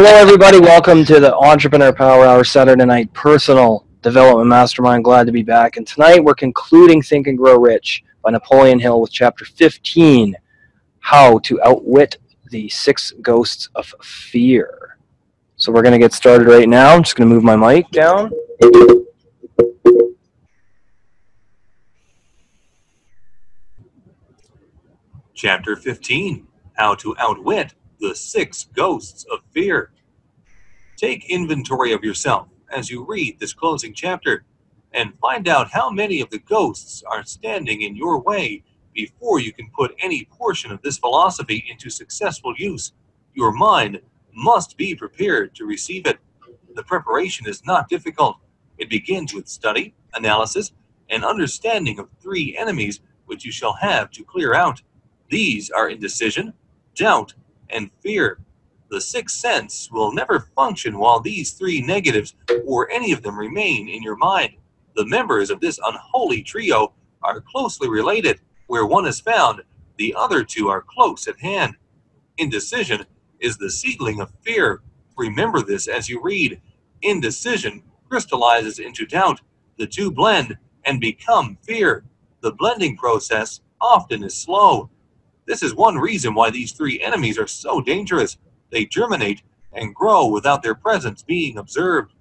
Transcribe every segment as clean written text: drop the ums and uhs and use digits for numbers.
Hello, everybody. Welcome to the Entrepreneur Power Hour Saturday Night Personal Development Mastermind. Glad to be back. And tonight we're concluding Think and Grow Rich by Napoleon Hill with Chapter 15, How to Outwit the 6 Ghosts of Fear. So we're going to get started right now. I'm just going to move my mic down. Chapter 15, How to Outwit the 6 Ghosts of Fear. Take inventory of yourself as you read this closing chapter and find out how many of the ghosts are standing in your way before you can put any portion of this philosophy into successful use. Your mind must be prepared to receive it. The preparation is not difficult. It begins with study, analysis, and understanding of 3 enemies which you shall have to clear out. These are indecision, doubt, and fear. The sixth sense will never function while these 3 negatives or any of them remain in your mind. The members of this unholy trio are closely related. Where one is found, the other 2 are close at hand. Indecision is the seedling of fear. Remember this as you read. Indecision crystallizes into doubt. The 2 blend and become fear. The blending process often is slow. This is one reason why these 3 enemies are so dangerous. They germinate and grow without their presence being observed.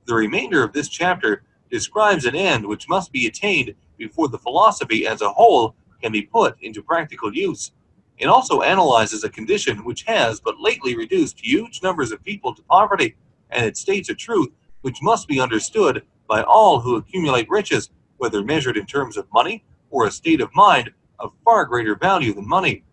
The remainder of this chapter describes an end which must be attained before the philosophy as a whole can be put into practical use. It also analyzes a condition which has but lately reduced huge numbers of people to poverty, and it states a truth which must be understood by all who accumulate riches, whether measured in terms of money or a state of mind of far greater value than money.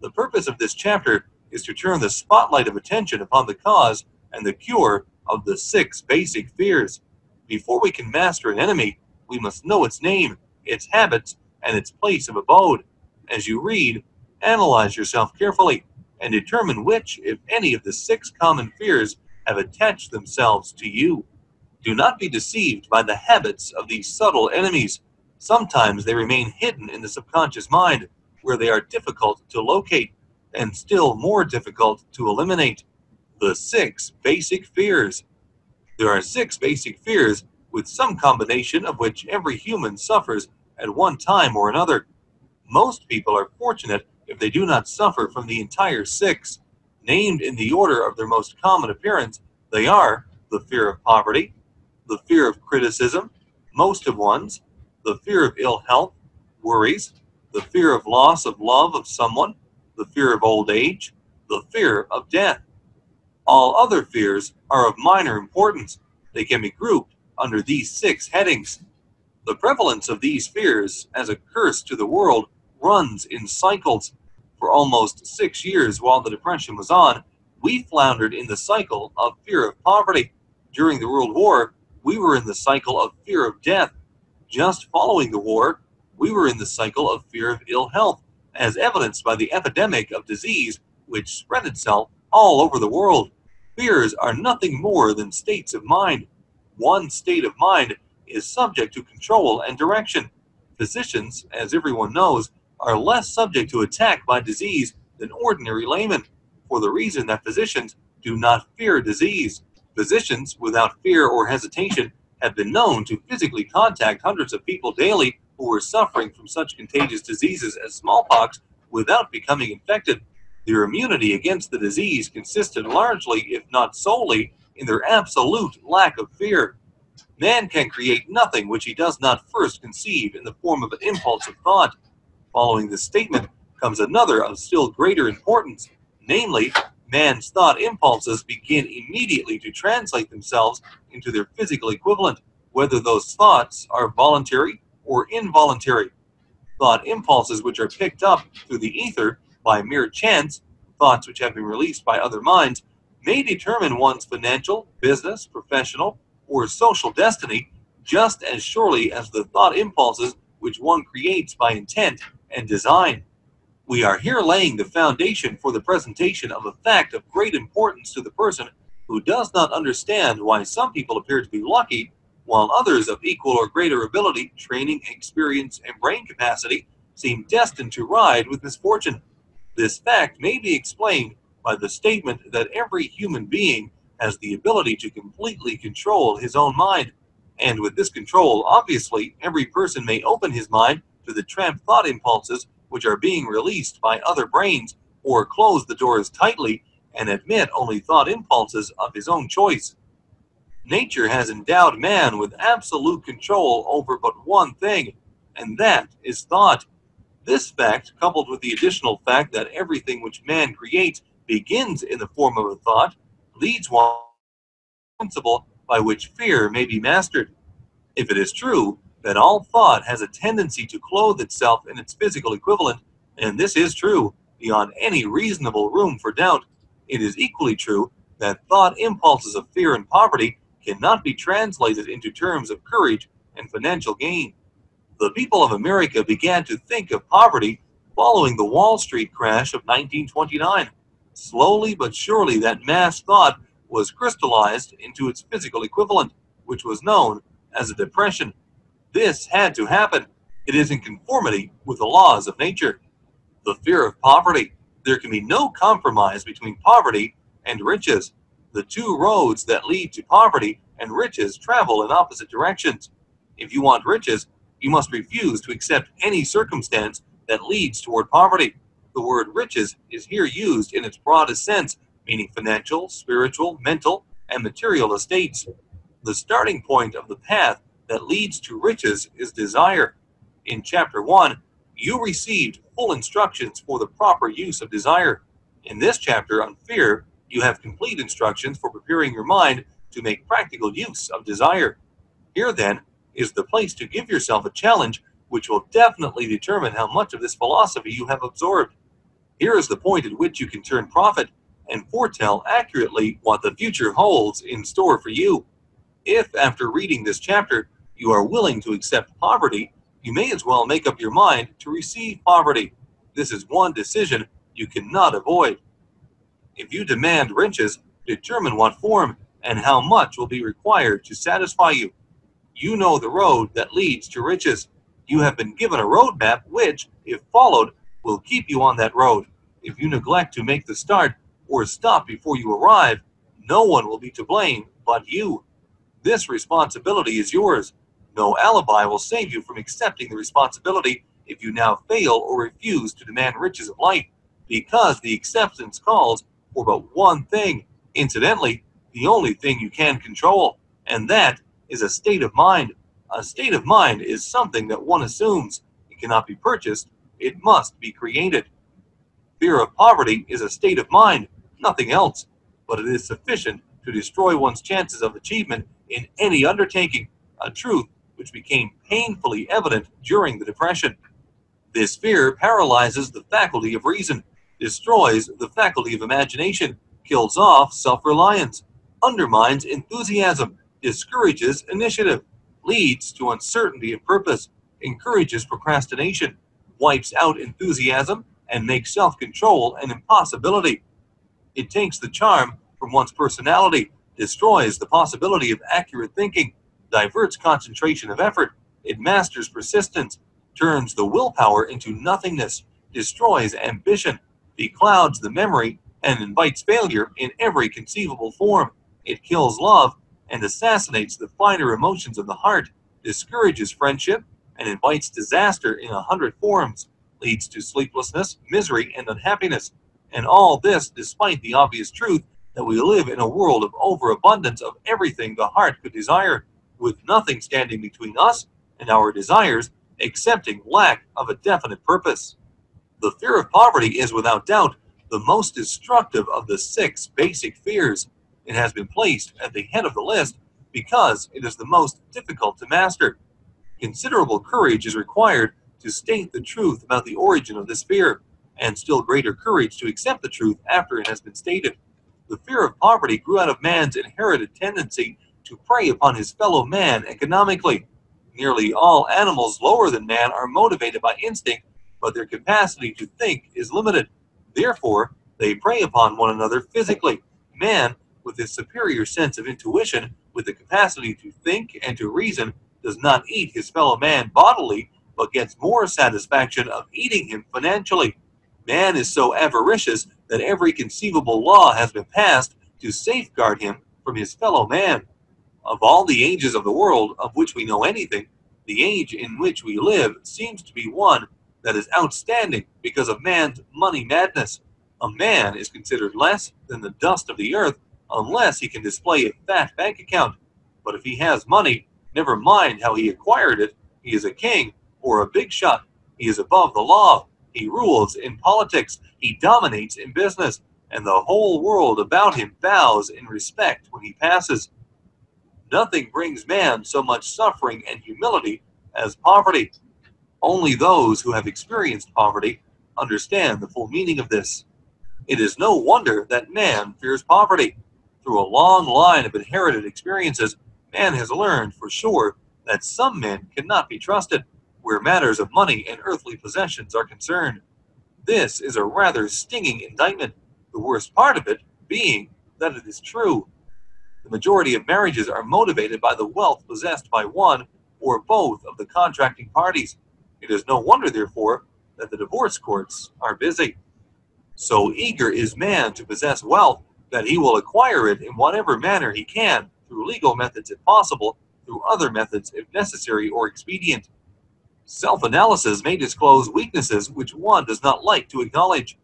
The purpose of this chapter is to turn the spotlight of attention upon the cause and the cure of the 6 basic fears. Before we can master an enemy, we must know its name, its habits, and its place of abode. As you read, analyze yourself carefully and determine which, if any, of the 6 common fears have attached themselves to you. Do not be deceived by the habits of these subtle enemies. Sometimes they remain hidden in the subconscious mind, where they are difficult to locate and still more difficult to eliminate. The 6 basic fears. There are 6 basic fears, with some combination of which every human suffers at one time or another. Most people are fortunate if they do not suffer from the entire 6. Named in the order of their most common appearance, they are the fear of poverty, the fear of criticism, most of one's, the fear of ill health, worries, the fear of loss of love of someone, the fear of old age, the fear of death. All other fears are of minor importance. They can be grouped under these 6 headings. The prevalence of these fears as a curse to the world runs in cycles. For almost 6 years while the Depression was on, we floundered in the cycle of fear of poverty. During the World War, we were in the cycle of fear of death. Just following the war, we were in the cycle of fear of ill health, as evidenced by the epidemic of disease which spread itself all over the world. Fears are nothing more than states of mind. One state of mind is subject to control and direction. Physicians, as everyone knows, are less subject to attack by disease than ordinary laymen, for the reason that physicians do not fear disease. Physicians, without fear or hesitation, have been known to physically contact hundreds of people daily who were suffering from such contagious diseases as smallpox without becoming infected. Their immunity against the disease consisted largely, if not solely, in their absolute lack of fear. Man can create nothing which he does not first conceive in the form of an impulse of thought. Following this statement comes another of still greater importance, namely, man's thought impulses begin immediately to translate themselves into their physical equivalent, whether those thoughts are voluntary or involuntary. Thought impulses which are picked up through the ether by mere chance, thoughts which have been released by other minds, may determine one's financial, business, professional, or social destiny just as surely as the thought impulses which one creates by intent and design. We are here laying the foundation for the presentation of a fact of great importance to the person who does not understand why some people appear to be lucky, while others of equal or greater ability, training, experience, and brain capacity seem destined to ride with misfortune. This fact may be explained by the statement that every human being has the ability to completely control his own mind. And with this control, obviously, every person may open his mind to the trapped thought impulses which are being released by other brains, or close the doors tightly and admit only thought impulses of his own choice. Nature has endowed man with absolute control over but one thing, and that is thought. This fact, coupled with the additional fact that everything which man creates begins in the form of a thought, leads one to the principle by which fear may be mastered. If it is true that all thought has a tendency to clothe itself in its physical equivalent, and this is true beyond any reasonable room for doubt, it is equally true that thought impulses of fear and poverty cannot be translated into terms of courage and financial gain. The people of America began to think of poverty following the Wall Street crash of 1929. Slowly but surely, that mass thought was crystallized into its physical equivalent, which was known as a depression. This had to happen. It is in conformity with the laws of nature. The fear of poverty. There can be no compromise between poverty and riches. The two roads that lead to poverty and riches travel in opposite directions. If you want riches, you must refuse to accept any circumstance that leads toward poverty. The word riches is here used in its broadest sense, meaning financial, spiritual, mental, and material estates. The starting point of the path that leads to riches is desire. In Chapter 1, you received full instructions for the proper use of desire. In this chapter on fear, you have complete instructions for preparing your mind to make practical use of desire. Here, then, is the place to give yourself a challenge which will definitely determine how much of this philosophy you have absorbed. Here is the point at which you can turn prophet and foretell accurately what the future holds in store for you. If, after reading this chapter, you are willing to accept poverty, you may as well make up your mind to receive poverty. This is one decision you cannot avoid. If you demand riches, determine what form and how much will be required to satisfy you. You know the road that leads to riches. You have been given a roadmap which, if followed, will keep you on that road. If you neglect to make the start or stop before you arrive, no one will be to blame but you. This responsibility is yours. No alibi will save you from accepting the responsibility if you now fail or refuse to demand riches of life, because the acceptance calls for but one thing, incidentally, the only thing you can control, and that is a state of mind. A state of mind is something that one assumes. It cannot be purchased. It must be created. Fear of poverty is a state of mind, nothing else, but it is sufficient to destroy one's chances of achievement in any undertaking, a truth which became painfully evident during the Depression. This fear paralyzes the faculty of reason, destroys the faculty of imagination, kills off self-reliance, undermines enthusiasm, discourages initiative, leads to uncertainty of purpose, encourages procrastination, wipes out enthusiasm, and makes self-control an impossibility. It takes the charm from one's personality, destroys the possibility of accurate thinking, diverts concentration of effort, it masters persistence, turns the willpower into nothingness, destroys ambition, beclouds the memory, and invites failure in every conceivable form. It kills love and assassinates the finer emotions of the heart, discourages friendship, and invites disaster in 100 forms, leads to sleeplessness, misery, and unhappiness. And all this despite the obvious truth that we live in a world of overabundance of everything the heart could desire, with nothing standing between us and our desires excepting lack of a definite purpose. The fear of poverty is without doubt the most destructive of the 6 basic fears. It has been placed at the head of the list because it is the most difficult to master. Considerable courage is required to state the truth about the origin of this fear, and still greater courage to accept the truth after it has been stated. The fear of poverty grew out of man's inherited tendency to prey upon his fellow man economically. Nearly all animals lower than man are motivated by instinct, but their capacity to think is limited. Therefore, they prey upon one another physically. Man, with his superior sense of intuition, with the capacity to think and to reason, does not eat his fellow man bodily, but gets more satisfaction of eating him financially. Man is so avaricious that every conceivable law has been passed to safeguard him from his fellow man. Of all the ages of the world of which we know anything, the age in which we live seems to be one that is outstanding because of man's money madness. A man is considered less than the dust of the earth unless he can display a fat bank account. But if he has money, never mind how he acquired it, he is a king or a big shot. He is above the law. He rules in politics. He dominates in business. And the whole world about him bows in respect when he passes. Nothing brings man so much suffering and humility as poverty. Only those who have experienced poverty understand the full meaning of this. It is no wonder that man fears poverty. Through a long line of inherited experiences, man has learned for sure that some men cannot be trusted where matters of money and earthly possessions are concerned. This is a rather stinging indictment, the worst part of it being that it is true. The majority of marriages are motivated by the wealth possessed by one or both of the contracting parties. It is no wonder, therefore, that the divorce courts are busy. So eager is man to possess wealth that he will acquire it in whatever manner he can, through legal methods if possible, through other methods if necessary or expedient. Self-analysis may disclose weaknesses which one does not like to acknowledge.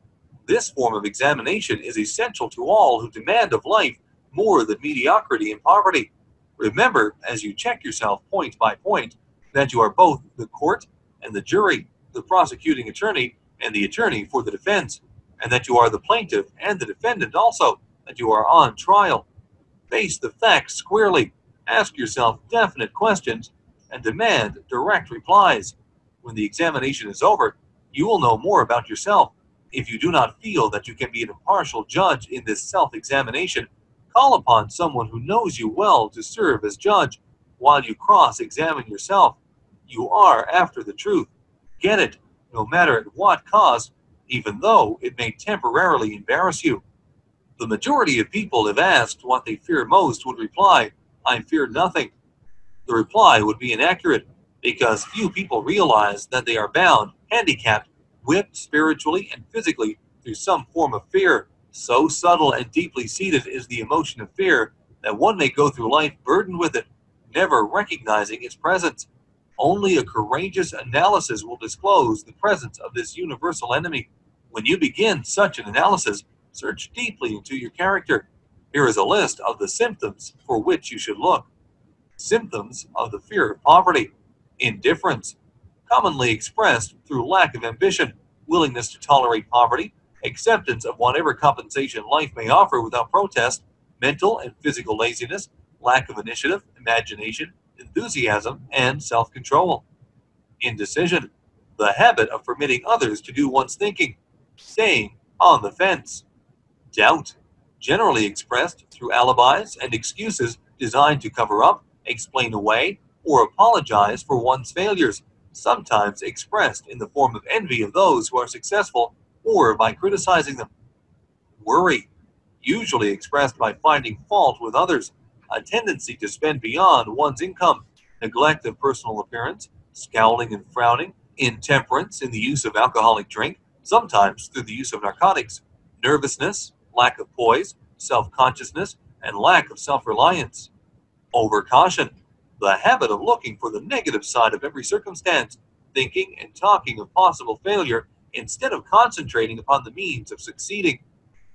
This form of examination is essential to all who demand of life more than mediocrity and poverty. Remember, as you check yourself point by point, that you are both the court and the jury, the prosecuting attorney and the attorney for the defense, and that you are the plaintiff and the defendant also, that you are on trial. Face the facts squarely, ask yourself definite questions, and demand direct replies. When the examination is over, you will know more about yourself. If you do not feel that you can be an impartial judge in this self-examination, call upon someone who knows you well to serve as judge while you cross-examine yourself. You are after the truth. Get it, no matter at what cost, even though it may temporarily embarrass you. The majority of people, if asked what they fear most, would reply, "I fear nothing." The reply would be inaccurate, because few people realize that they are bound, handicapped, whipped spiritually and physically through some form of fear. So subtle and deeply seated is the emotion of fear that one may go through life burdened with it, never recognizing its presence. Only a courageous analysis will disclose the presence of this universal enemy. When you begin such an analysis, search deeply into your character. Here is a list of the symptoms for which you should look. Symptoms of the fear of poverty. Indifference, commonly expressed through lack of ambition, willingness to tolerate poverty, acceptance of whatever compensation life may offer without protest, mental and physical laziness, lack of initiative, imagination, enthusiasm, and self-control. Indecision, the habit of permitting others to do one's thinking, staying on the fence. Doubt, generally expressed through alibis and excuses designed to cover up, explain away, or apologize for one's failures, sometimes expressed in the form of envy of those who are successful or by criticizing them. Worry, usually expressed by finding fault with others, a tendency to spend beyond one's income, neglect of personal appearance, scowling and frowning, intemperance in the use of alcoholic drink, sometimes through the use of narcotics, nervousness, lack of poise, self-consciousness, and lack of self-reliance. Overcaution, the habit of looking for the negative side of every circumstance, thinking and talking of possible failure instead of concentrating upon the means of succeeding,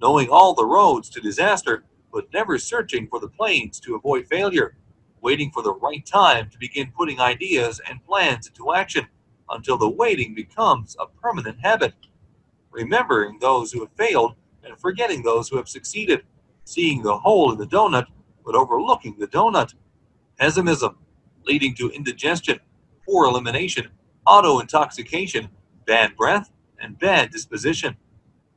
knowing all the roads to disaster, but never searching for the plains to avoid failure, waiting for the right time to begin putting ideas and plans into action until the waiting becomes a permanent habit, remembering those who have failed and forgetting those who have succeeded, seeing the hole in the donut but overlooking the donut. Pessimism, leading to indigestion, poor elimination, auto-intoxication, bad breath, and bad disposition.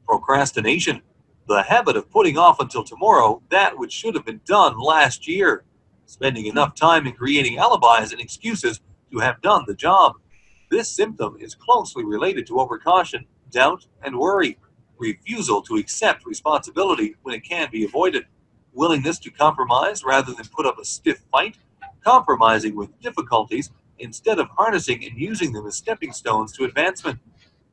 Procrastination, the habit of putting off until tomorrow that which should have been done last year, spending enough time in creating alibis and excuses to have done the job. This symptom is closely related to overcaution, doubt, and worry, refusal to accept responsibility when it can be avoided, willingness to compromise rather than put up a stiff fight, compromising with difficulties instead of harnessing and using them as stepping stones to advancement,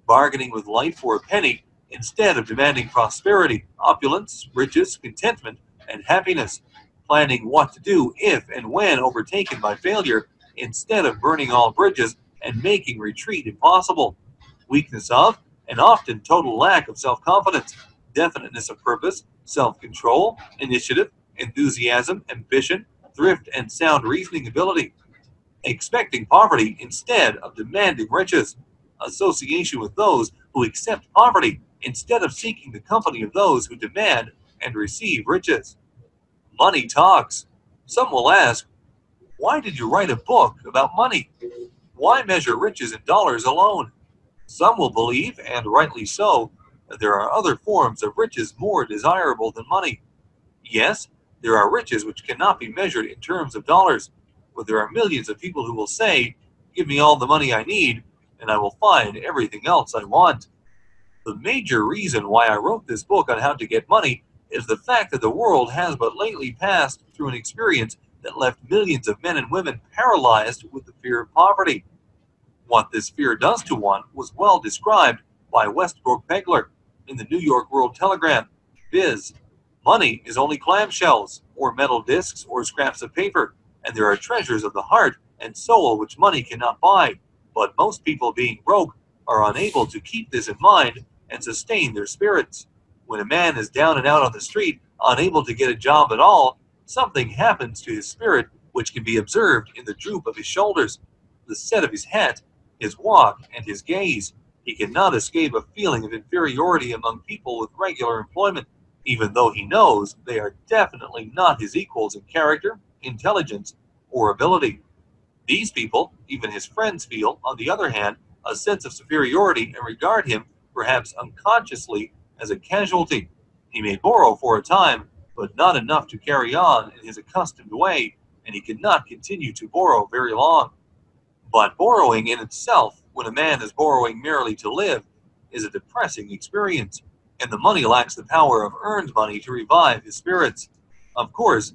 bargaining with life for a penny instead of demanding prosperity, opulence, riches, contentment, and happiness, planning what to do if and when overtaken by failure, instead of burning all bridges and making retreat impossible. Weakness of, and often total lack of self-confidence, definiteness of purpose, self-control, initiative, enthusiasm, ambition, thrift, and sound reasoning ability. Expecting poverty instead of demanding riches. Association with those who accept poverty instead of seeking the company of those who demand and receive riches. Money talks. Some will ask, why did you write a book about money? Why measure riches in dollars alone? Some will believe, and rightly so, that there are other forms of riches more desirable than money. Yes, there are riches which cannot be measured in terms of dollars, but there are millions of people who will say, give me all the money I need, and I will find everything else I want. The major reason why I wrote this book on how to get money is the fact that the world has but lately passed through an experience that left millions of men and women paralyzed with the fear of poverty. What this fear does to one was well described by Westbrook Pegler in the New York World Telegram, viz. Money is only clamshells, or metal discs, or scraps of paper, and there are treasures of the heart and soul which money cannot buy. But most people, being broke, are unable to keep this in mind and sustain their spirits. When a man is down and out on the street, unable to get a job at all, something happens to his spirit which can be observed in the droop of his shoulders, the set of his hat, his walk, and his gaze. He cannot escape a feeling of inferiority among people with regular employment, even though he knows they are definitely not his equals in character, intelligence, or ability. These people, even his friends, feel, on the other hand, a sense of superiority and regard him, perhaps unconsciously, as a casualty. He may borrow for a time, but not enough to carry on in his accustomed way, and he cannot continue to borrow very long. But borrowing in itself, when a man is borrowing merely to live, is a depressing experience, and the money lacks the power of earned money to revive his spirits. Of course,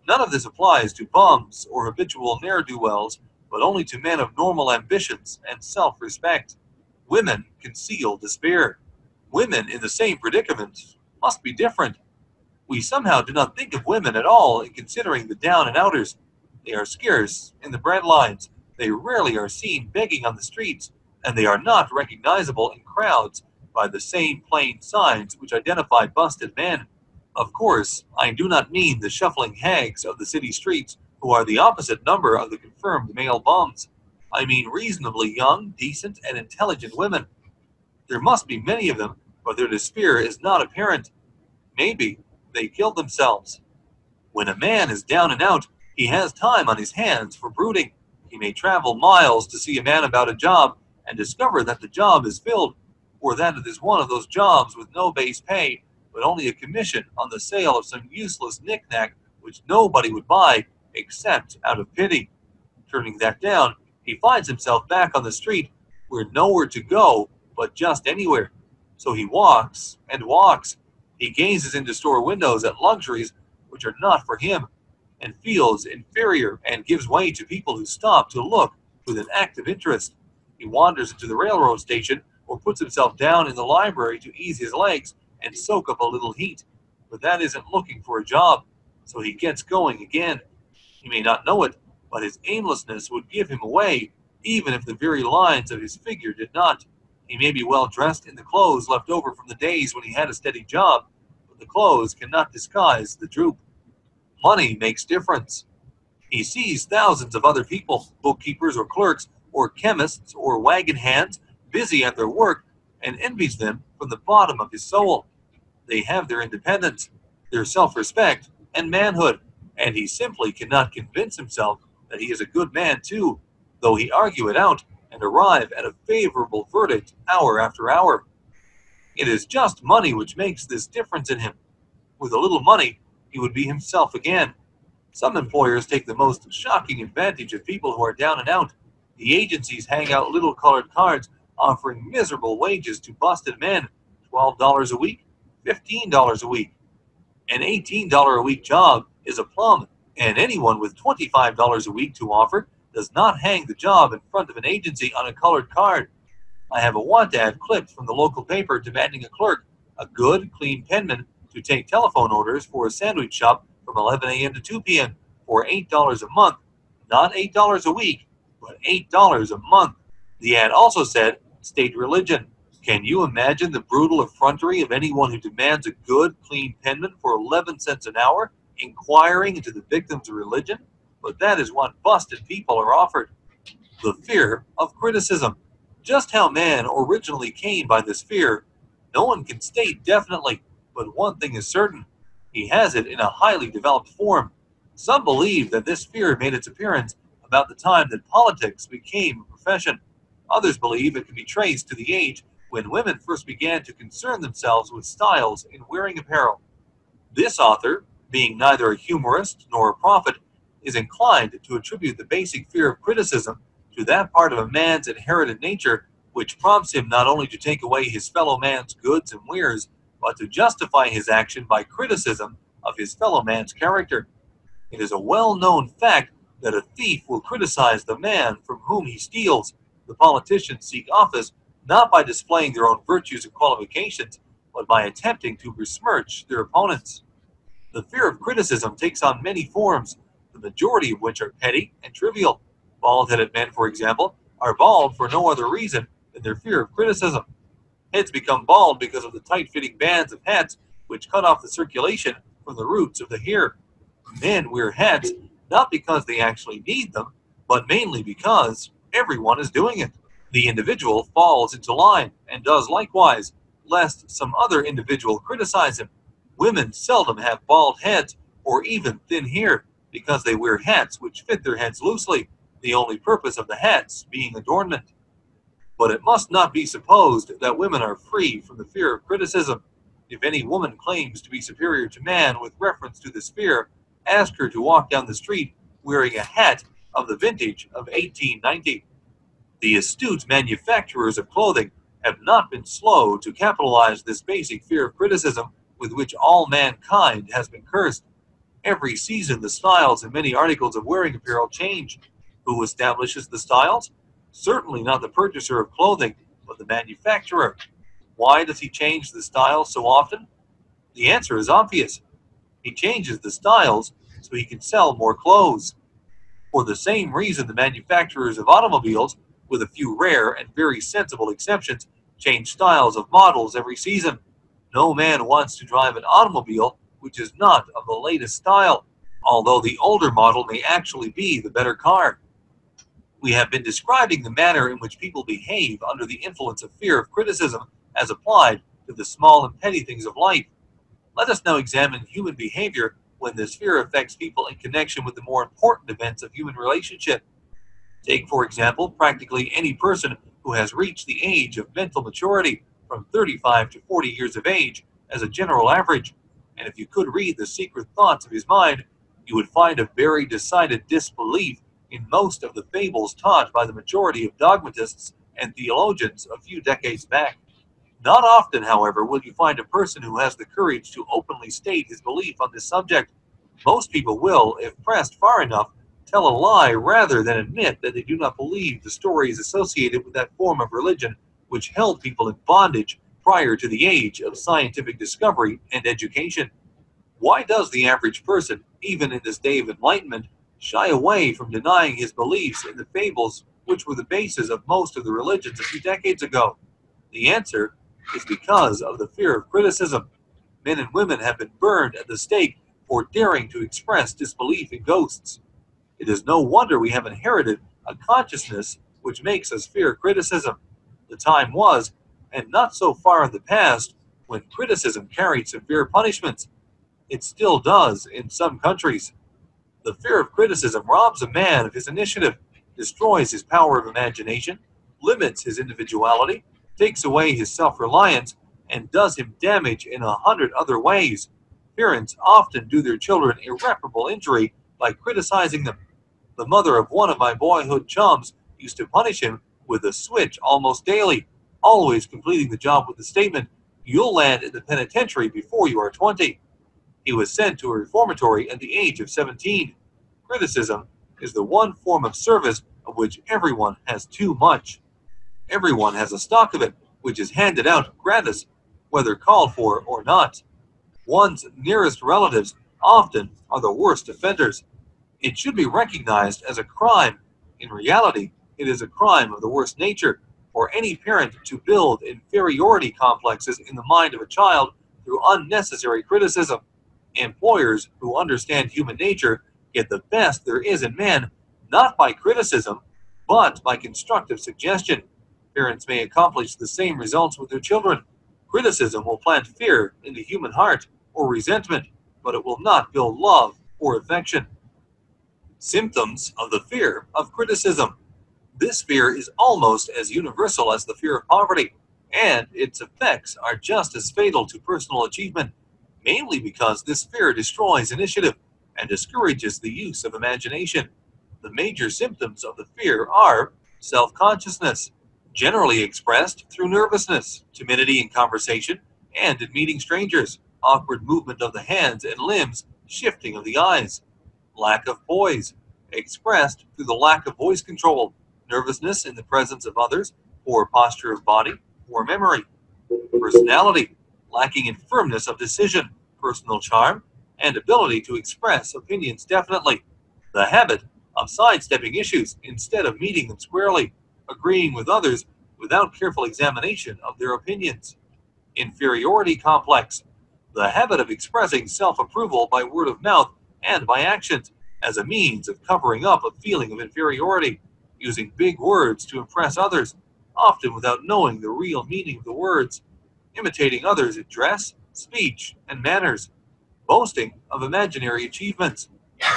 none of this applies to bums or habitual ne'er-do-wells, but only to men of normal ambitions and self-respect. Women conceal despair. Women in the same predicament must be different. We somehow do not think of women at all in considering the down-and-outers. They are scarce in the bread lines. They rarely are seen begging on the streets, and they are not recognizable in crowds by the same plain signs which identify busted men. Of course, I do not mean the shuffling hags of the city streets, who are the opposite number of the confirmed male bums. I mean reasonably young, decent, and intelligent women. There must be many of them, but their despair is not apparent. Maybe they killed themselves. When a man is down and out, he has time on his hands for brooding. He may travel miles to see a man about a job and discover that the job is filled, or that it is one of those jobs with no base pay, but only a commission on the sale of some useless knick-knack which nobody would buy except out of pity. Turning that down, he finds himself back on the street, where nowhere to go but just anywhere. So he walks and walks. He gazes into store windows at luxuries which are not for him, and feels inferior and gives way to people who stop to look with an active interest. He wanders into the railroad station or puts himself down in the library to ease his legs and soak up a little heat. But that isn't looking for a job, so he gets going again. He may not know it, but his aimlessness would give him away, even if the very lines of his figure did not. He may be well dressed in the clothes left over from the days when he had a steady job, but the clothes cannot disguise the droop. Money makes difference. He sees thousands of other people, bookkeepers or clerks, or chemists or wagon hands, busy at their work, and envies them from the bottom of his soul. They have their independence, their self-respect, and manhood, and he simply cannot convince himself that he is a good man too, though he argue it out and arrive at a favorable verdict hour after hour. It is just money which makes this difference in him. With a little money, he would be himself again. Some employers take the most shocking advantage of people who are down and out. The agencies hang out little colored cards offering miserable wages to busted men, $12 a week, $15 a week. An $18 a week job is a plum, and anyone with $25 a week to offer does not hang the job in front of an agency on a colored card. I have a want ad clipped from the local paper demanding a clerk A good, clean penman to take telephone orders for a sandwich shop from 11 a.m. to 2 p.m. for $8 a month. Not $8 a week, but $8 a month. The ad also said, state religion. Can you imagine the brutal effrontery of anyone who demands a good, clean penman for 11 cents an hour, inquiring into the victim's religion? But that is what busted people are offered. The fear of criticism. Just how man originally came by this fear, no one can state definitely, but one thing is certain. He has it in a highly developed form. Some believe that this fear made its appearance about the time that politics became a profession. Others believe it can be traced to the age when women first began to concern themselves with styles in wearing apparel. This author, being neither a humorist nor a prophet, is inclined to attribute the basic fear of criticism to that part of a man's inherited nature which prompts him not only to take away his fellow man's goods and wares, but to justify his action by criticism of his fellow man's character. It is a well-known fact that a thief will criticize the man from whom he steals. The politicians seek office not by displaying their own virtues and qualifications, but by attempting to besmirch their opponents. The fear of criticism takes on many forms, the majority of which are petty and trivial. Bald-headed men, for example, are bald for no other reason than their fear of criticism. Heads become bald because of the tight-fitting bands of hats which cut off the circulation from the roots of the hair. Men wear hats not because they actually need them, but mainly because everyone is doing it. The individual falls into line and does likewise, lest some other individual criticize him. Women seldom have bald heads or even thin hair because they wear hats which fit their heads loosely, the only purpose of the hats being adornment. But it must not be supposed that women are free from the fear of criticism. If any woman claims to be superior to man with reference to this fear, ask her to walk down the street wearing a hat of the vintage of 1890. The astute manufacturers of clothing have not been slow to capitalize this basic fear of criticism with which all mankind has been cursed. Every season the styles in many articles of wearing apparel change. Who establishes the styles? Certainly not the purchaser of clothing, but the manufacturer. Why does he change the styles so often? The answer is obvious. He changes the styles so he can sell more clothes. For the same reason the manufacturers of automobiles, with a few rare and very sensible exceptions, change styles of models every season. No man wants to drive an automobile which is not of the latest style, although the older model may actually be the better car. We have been describing the manner in which people behave under the influence of fear of criticism as applied to the small and petty things of life. Let us now examine human behavior when this fear affects people in connection with the more important events of human relationship. Take, for example, practically any person who has reached the age of mental maturity, from 35 to 40 years of age, as a general average, and if you could read the secret thoughts of his mind, you would find a very decided disbelief in most of the fables taught by the majority of dogmatists and theologians a few decades back. Not often, however, will you find a person who has the courage to openly state his belief on this subject. Most people will, if pressed far enough, tell a lie rather than admit that they do not believe the stories associated with that form of religion which held people in bondage prior to the age of scientific discovery and education. Why does the average person, even in this day of enlightenment, shy away from denying his beliefs in the fables which were the basis of most of the religions a few decades ago? The answer is because of the fear of criticism. Men and women have been burned at the stake for daring to express disbelief in ghosts. It is no wonder we have inherited a consciousness which makes us fear criticism. The time was, and not so far in the past, when criticism carried severe punishments. It still does in some countries. The fear of criticism robs a man of his initiative, destroys his power of imagination, limits his individuality, takes away his self-reliance, and does him damage in 100 other ways. Parents often do their children irreparable injury by criticizing them. The mother of one of my boyhood chums used to punish him with a switch almost daily, always completing the job with the statement, "You'll land in the penitentiary before you are 20. He was sent to a reformatory at the age of 17. Criticism is the one form of service of which everyone has too much. Everyone has a stock of it, which is handed out gratis. whether called for or not. One's nearest relatives often are the worst offenders. It should be recognized as a crime. In reality, it is a crime of the worst nature for any parent to build inferiority complexes in the mind of a child through unnecessary criticism. Employers who understand human nature get the best there is in men, not by criticism, but by constructive suggestion. Parents may accomplish the same results with their children. Criticism will plant fear in the human heart or resentment, but it will not build love or affection. Symptoms of the fear of criticism. This fear is almost as universal as the fear of poverty, and its effects are just as fatal to personal achievement, mainly because this fear destroys initiative and discourages the use of imagination. The major symptoms of the fear are self-consciousness, generally expressed through nervousness, timidity in conversation and in meeting strangers, awkward movement of the hands and limbs, shifting of the eyes, lack of poise, expressed through the lack of voice control, nervousness in the presence of others, poor posture of body, poor memory, personality, lacking in firmness of decision, personal charm, and ability to express opinions definitely, the habit of sidestepping issues instead of meeting them squarely, agreeing with others without careful examination of their opinions, inferiority complex, the habit of expressing self-approval by word of mouth and by actions as a means of covering up a feeling of inferiority, using big words to impress others, often without knowing the real meaning of the words, imitating others in dress, speech, and manners, boasting of imaginary achievements.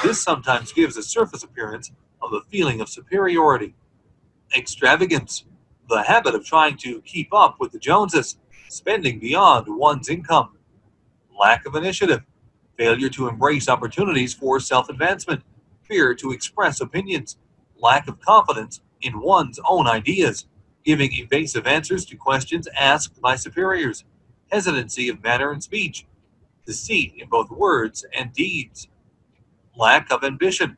This sometimes gives a surface appearance of a feeling of superiority. Extravagance, the habit of trying to keep up with the Joneses, spending beyond one's income. Lack of initiative, failure to embrace opportunities for self-advancement, fear to express opinions, lack of confidence in one's own ideas, giving evasive answers to questions asked by superiors, hesitancy of manner and speech, deceit in both words and deeds, lack of ambition,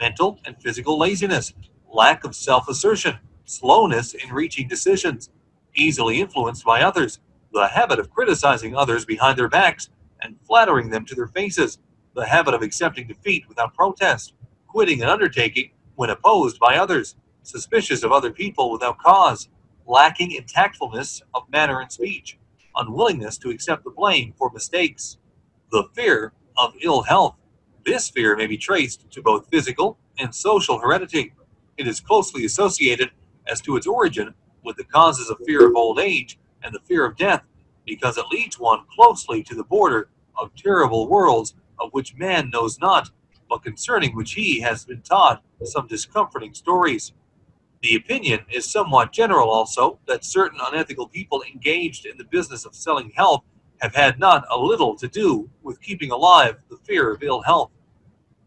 mental and physical laziness, lack of self-assertion, slowness in reaching decisions, easily influenced by others, the habit of criticizing others behind their backs and flattering them to their faces, the habit of accepting defeat without protest, quitting an undertaking when opposed by others, suspicious of other people without cause, lacking in tactfulness of manner and speech, unwillingness to accept the blame for mistakes, the fear of ill health. This fear may be traced to both physical and social heredity. It is closely associated as to its origin with the causes of fear of old age and the fear of death, because it leads one closely to the border of terrible worlds of which man knows not, but concerning which he has been taught some discomforting stories. The opinion is somewhat general also that certain unethical people engaged in the business of selling health have had not a little to do with keeping alive the fear of ill health.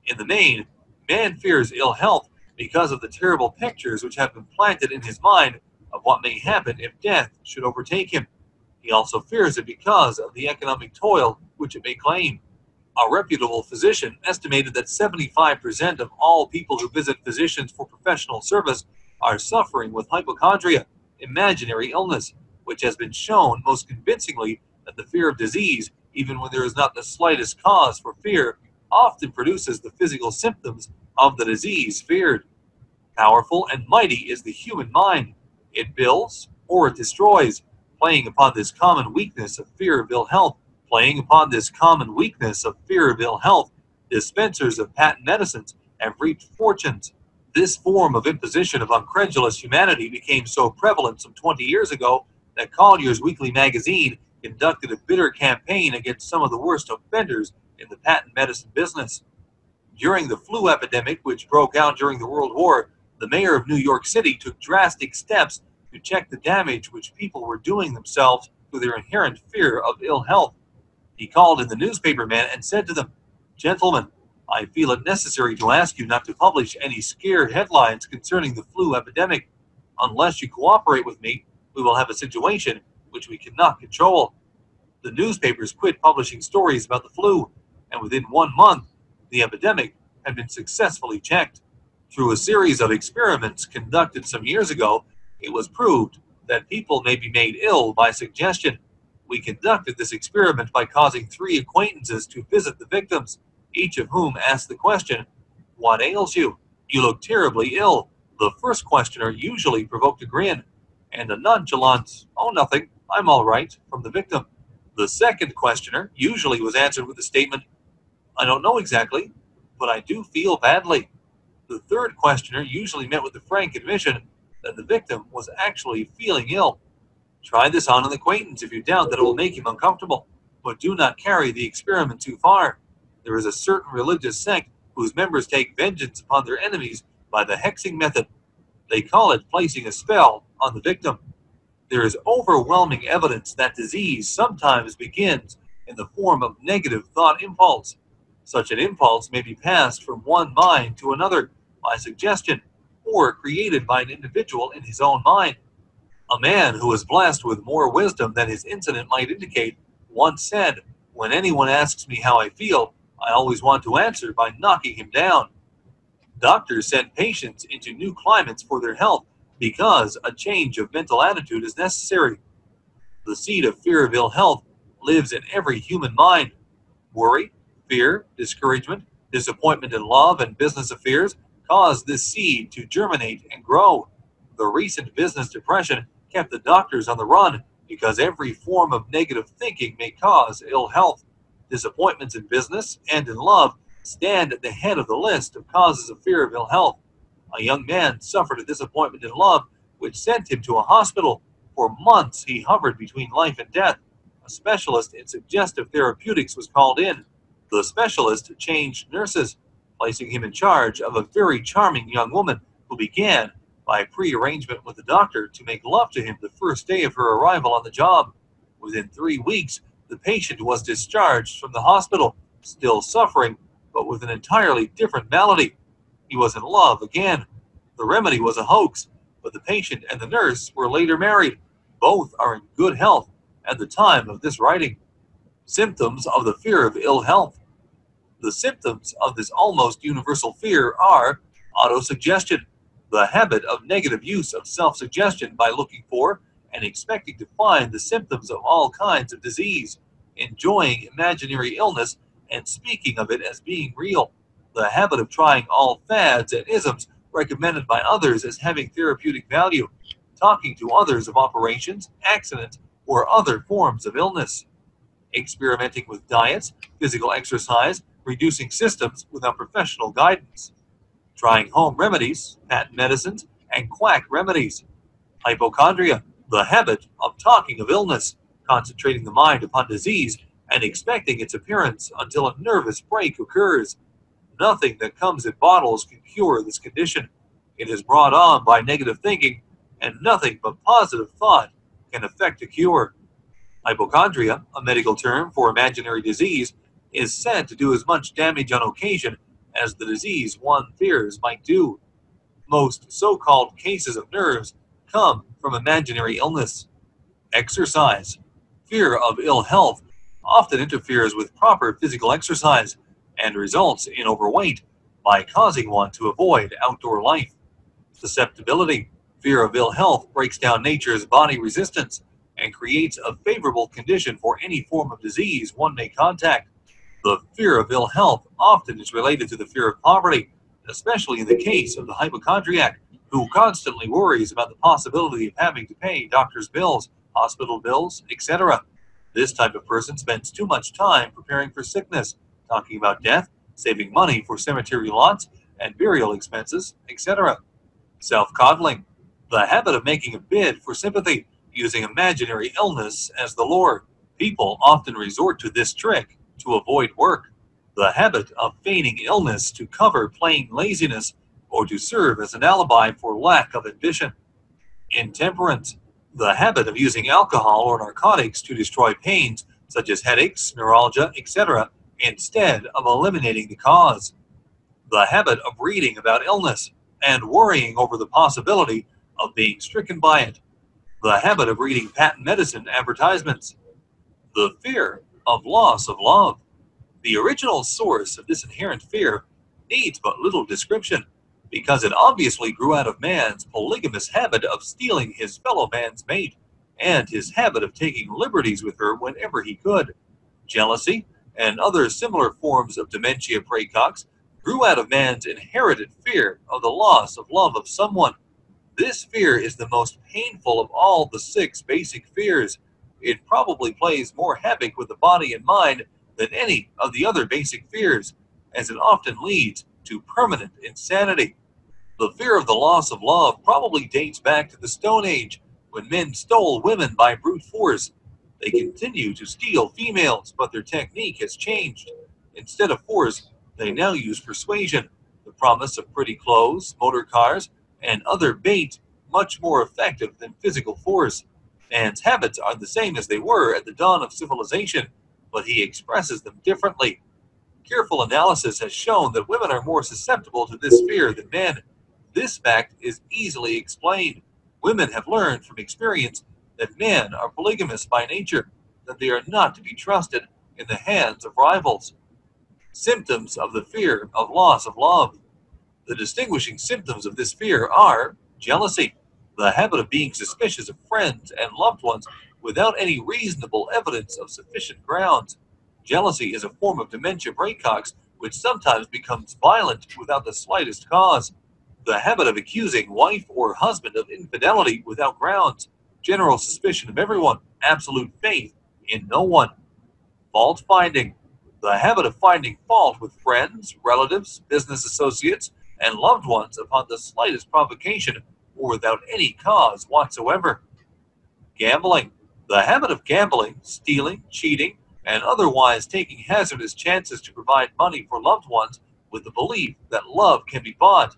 In the main, man fears ill health because of the terrible pictures which have been planted in his mind of what may happen if death should overtake him. He also fears it because of the economic toil which it may claim. A reputable physician estimated that 75% of all people who visit physicians for professional service are suffering with hypochondria, imaginary illness, which has been shown most convincingly that the fear of disease, even when there is not the slightest cause for fear, often produces the physical symptoms of the disease feared. Powerful and mighty is the human mind. It builds or it destroys, playing upon this common weakness of fear of ill health. Dispensers of patent medicines have reaped fortunes. This form of imposition upon credulous humanity became so prevalent some 20 years ago that Collier's Weekly magazine conducted a bitter campaign against some of the worst offenders in the patent medicine business. During the flu epidemic, which broke out during the World War, the mayor of New York City took drastic steps to check the damage which people were doing themselves through their inherent fear of ill health. He called in the newspapermen and said to them, "Gentlemen, I feel it necessary to ask you not to publish any scared headlines concerning the flu epidemic. Unless you cooperate with me, we will have a situation which we cannot control." The newspapers quit publishing stories about the flu, and within 1 month, the epidemic had been successfully checked. Through a series of experiments conducted some years ago, it was proved that people may be made ill by suggestion. We conducted this experiment by causing 3 acquaintances to visit the victims, each of whom asked the question, "What ails you? You look terribly ill." The first questioner usually provoked a grin, and a nonchalant, "Oh, nothing, I'm all right," from the victim. The second questioner usually was answered with the statement, "I don't know exactly, but I do feel badly." The third questioner usually met with the frank admission that the victim was actually feeling ill. Try this on an acquaintance if you doubt that it will make him uncomfortable, but do not carry the experiment too far. There is a certain religious sect whose members take vengeance upon their enemies by the hexing method. They call it placing a spell on the victim. There is overwhelming evidence that disease sometimes begins in the form of negative thought impulse. Such an impulse may be passed from one mind to another by suggestion, or created by an individual in his own mind. A man who was blessed with more wisdom than his incident might indicate once said, "When anyone asks me how I feel, I always want to answer by knocking him down." Doctors send patients into new climates for their health because a change of mental attitude is necessary. The seed of fear of ill health lives in every human mind. Worry, fear, discouragement, disappointment in love and business affairs cause this seed to germinate and grow. The recent business depression kept the doctors on the run because every form of negative thinking may cause ill health. Disappointments in business and in love stand at the head of the list of causes of fear of ill health. A young man suffered a disappointment in love, which sent him to a hospital. For months, he hovered between life and death. A specialist in suggestive therapeutics was called in. The specialist changed nurses, placing him in charge of a very charming young woman who began, by pre-arrangement with the doctor, to make love to him the first day of her arrival on the job. Within 3 weeks, the patient was discharged from the hospital, still suffering, but with an entirely different malady. He was in love again. The remedy was a hoax, but the patient and the nurse were later married. Both are in good health at the time of this writing. Symptoms of the fear of ill health. The symptoms of this almost universal fear are autosuggestion, the habit of negative use of self-suggestion by looking for and expecting to find the symptoms of all kinds of disease, enjoying imaginary illness and speaking of it as being real, the habit of trying all fads and isms recommended by others as having therapeutic value, talking to others of operations, accidents, or other forms of illness, experimenting with diets, physical exercise, reducing systems without professional guidance, trying home remedies, patent medicines, and quack remedies, hypochondria, the habit of talking of illness, concentrating the mind upon disease, and expecting its appearance until a nervous break occurs. Nothing that comes in bottles can cure this condition. It is brought on by negative thinking, and nothing but positive thought can effect a cure. Hypochondria, a medical term for imaginary disease, is said to do as much damage on occasion as the disease one fears might do. Most so-called cases of nerves come from imaginary illness. Exercise. Fear of ill health often interferes with proper physical exercise and results in overweight by causing one to avoid outdoor life. Susceptibility. Fear of ill health breaks down nature's body resistance and creates a favorable condition for any form of disease one may contact. The fear of ill health often is related to the fear of poverty, especially in the case of the hypochondriac, who constantly worries about the possibility of having to pay doctor's bills, hospital bills, etc. This type of person spends too much time preparing for sickness, talking about death, saving money for cemetery lots and burial expenses, etc. Self-coddling. The habit of making a bid for sympathy, using imaginary illness as the lure. People often resort to this trick to avoid work. The habit of feigning illness to cover plain laziness or to serve as an alibi for lack of ambition. Intemperance. The habit of using alcohol or narcotics to destroy pains such as headaches, neuralgia, etc., instead of eliminating the cause. The habit of reading about illness and worrying over the possibility of being stricken by it. The habit of reading patent medicine advertisements. The fear of loss of love. The original source of this inherent fear needs but little description, because it obviously grew out of man's polygamous habit of stealing his fellow man's mate and his habit of taking liberties with her whenever he could. Jealousy and other similar forms of dementia praecox grew out of man's inherited fear of the loss of love of someone. This fear is the most painful of all the 6 basic fears. It probably plays more havoc with the body and mind than any of the other basic fears, as it often leads to permanent insanity. The fear of the loss of love probably dates back to the Stone Age, when men stole women by brute force. They continue to steal females, but their technique has changed. Instead of force, they now use persuasion, the promise of pretty clothes, motor cars, and other bait, much more effective than physical force. Man's habits are the same as they were at the dawn of civilization, but he expresses them differently. Careful analysis has shown that women are more susceptible to this fear than men. This fact is easily explained. Women have learned from experience that men are polygamous by nature, that they are not to be trusted in the hands of rivals. Symptoms of the fear of loss of love. The distinguishing symptoms of this fear are jealousy, the habit of being suspicious of friends and loved ones without any reasonable evidence of sufficient grounds. Jealousy is a form of dementia praecox which sometimes becomes violent without the slightest cause. The habit of accusing wife or husband of infidelity without grounds. General suspicion of everyone, absolute faith in no one. Fault finding. The habit of finding fault with friends, relatives, business associates, and loved ones upon the slightest provocation or without any cause whatsoever. Gambling. The habit of gambling, stealing, cheating, and otherwise taking hazardous chances to provide money for loved ones with the belief that love can be bought.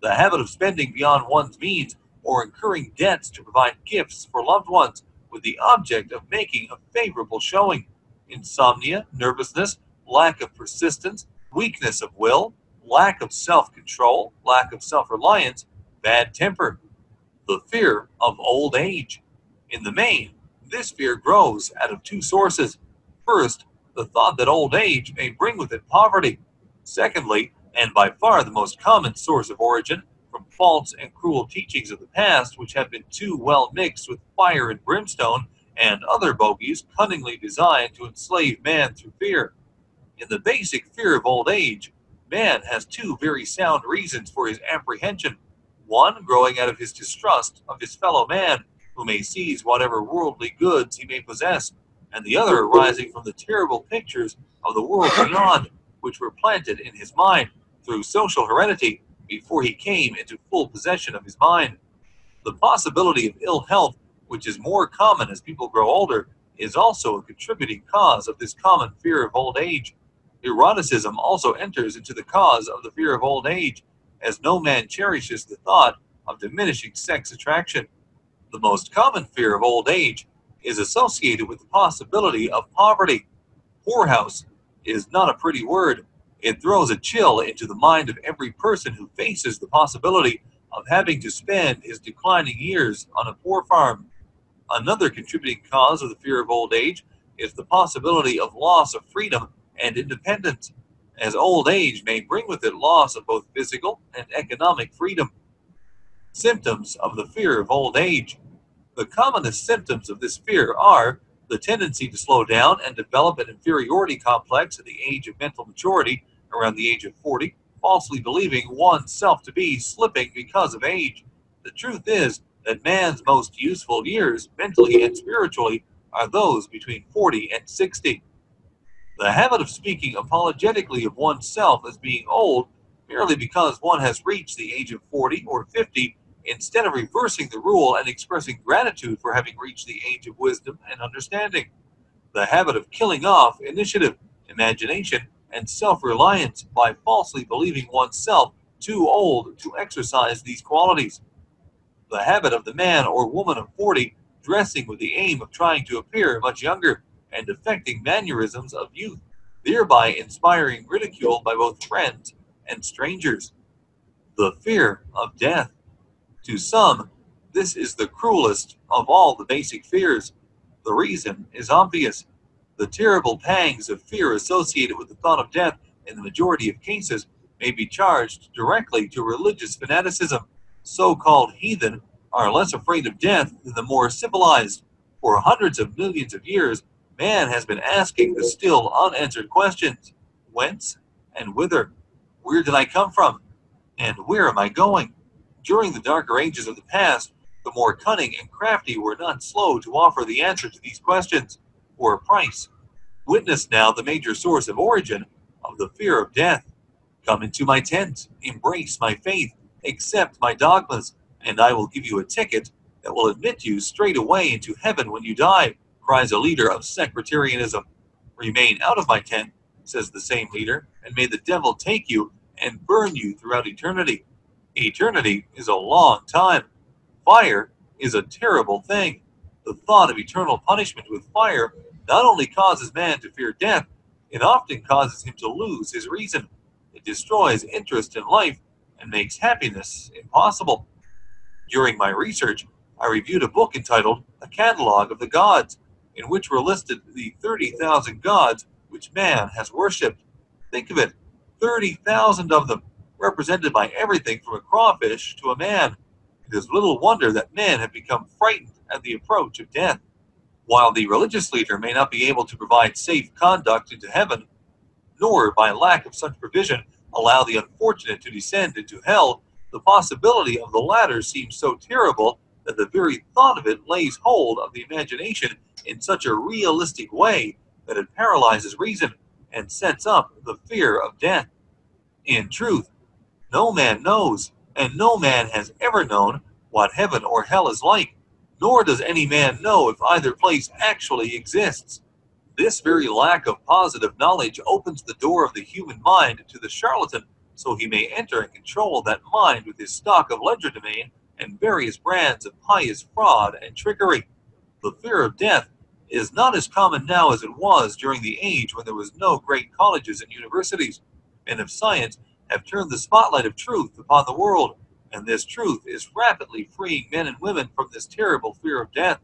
The habit of spending beyond one's means or incurring debts to provide gifts for loved ones with the object of making a favorable showing. Insomnia, nervousness, lack of persistence, weakness of will, lack of self-control, lack of self-reliance, bad temper. The fear of old age. In the main, this fear grows out of 2 sources. First, the thought that old age may bring with it poverty. Secondly, and by far the most common source of origin, from false and cruel teachings of the past which have been too well mixed with fire and brimstone and other bogies cunningly designed to enslave man through fear. In the basic fear of old age, man has 2 very sound reasons for his apprehension. One growing out of his distrust of his fellow man, who may seize whatever worldly goods he may possess, and the other arising from the terrible pictures of the world beyond, which were planted in his mind through social heredity before he came into full possession of his mind. The possibility of ill health, which is more common as people grow older, is also a contributing cause of this common fear of old age. Eroticism also enters into the cause of the fear of old age, as no man cherishes the thought of diminishing sex attraction. The most common fear of old age is associated with the possibility of poverty. Poorhouse is not a pretty word. It throws a chill into the mind of every person who faces the possibility of having to spend his declining years on a poor farm. Another contributing cause of the fear of old age is the possibility of loss of freedom and independence, as old age may bring with it loss of both physical and economic freedom. Symptoms of the fear of old age. The commonest symptoms of this fear are the tendency to slow down and develop an inferiority complex at the age of mental maturity, around the age of 40, falsely believing oneself to be slipping because of age. The truth is that man's most useful years, mentally and spiritually, are those between 40 and 60. The habit of speaking apologetically of oneself as being old merely because one has reached the age of 40 or 50, instead of reversing the rule and expressing gratitude for having reached the age of wisdom and understanding. The habit of killing off initiative, imagination, and self-reliance by falsely believing oneself too old to exercise these qualities. The habit of the man or woman of 40 dressing with the aim of trying to appear much younger and affecting mannerisms of youth, thereby inspiring ridicule by both friends and strangers. The fear of death. To some, this is the cruelest of all the basic fears. The reason is obvious. The terrible pangs of fear associated with the thought of death in the majority of cases may be charged directly to religious fanaticism. So-called heathen are less afraid of death than the more civilized. For hundreds of millions of years, man has been asking the still unanswered questions. Whence and whither? Where did I come from? And where am I going? During the darker ages of the past, the more cunning and crafty were not slow to offer the answer to these questions for a price. Witness now the major source of origin of the fear of death. Come into my tent, embrace my faith, accept my dogmas, and I will give you a ticket that will admit you straight away into heaven when you die, cries a leader of sectarianism. Remain out of my tent, says the same leader, and may the devil take you and burn you throughout eternity. Eternity is a long time. Fire is a terrible thing. The thought of eternal punishment with fire not only causes man to fear death, it often causes him to lose his reason. It destroys interest in life and makes happiness impossible. During my research, I reviewed a book entitled A Catalog of the Gods, in which were listed the 30,000 gods which man has worshipped. Think of it, 30,000 of them, represented by everything from a crawfish to a man. It is little wonder that men have become frightened at the approach of death. While the religious leader may not be able to provide safe conduct into heaven, nor by lack of such provision allow the unfortunate to descend into hell, the possibility of the latter seems so terrible that the very thought of it lays hold of the imagination in such a realistic way that it paralyzes reason and sets up the fear of death. In truth, no man knows, and no man has ever known, what heaven or hell is like, nor does any man know if either place actually exists. This very lack of positive knowledge opens the door of the human mind to the charlatan, so he may enter and control that mind with his stock of legerdemain and various brands of pious fraud and trickery. The fear of death is not as common now as it was during the age when there was no great colleges and universities. Men of science have turned the spotlight of truth upon the world, and this truth is rapidly freeing men and women from this terrible fear of death.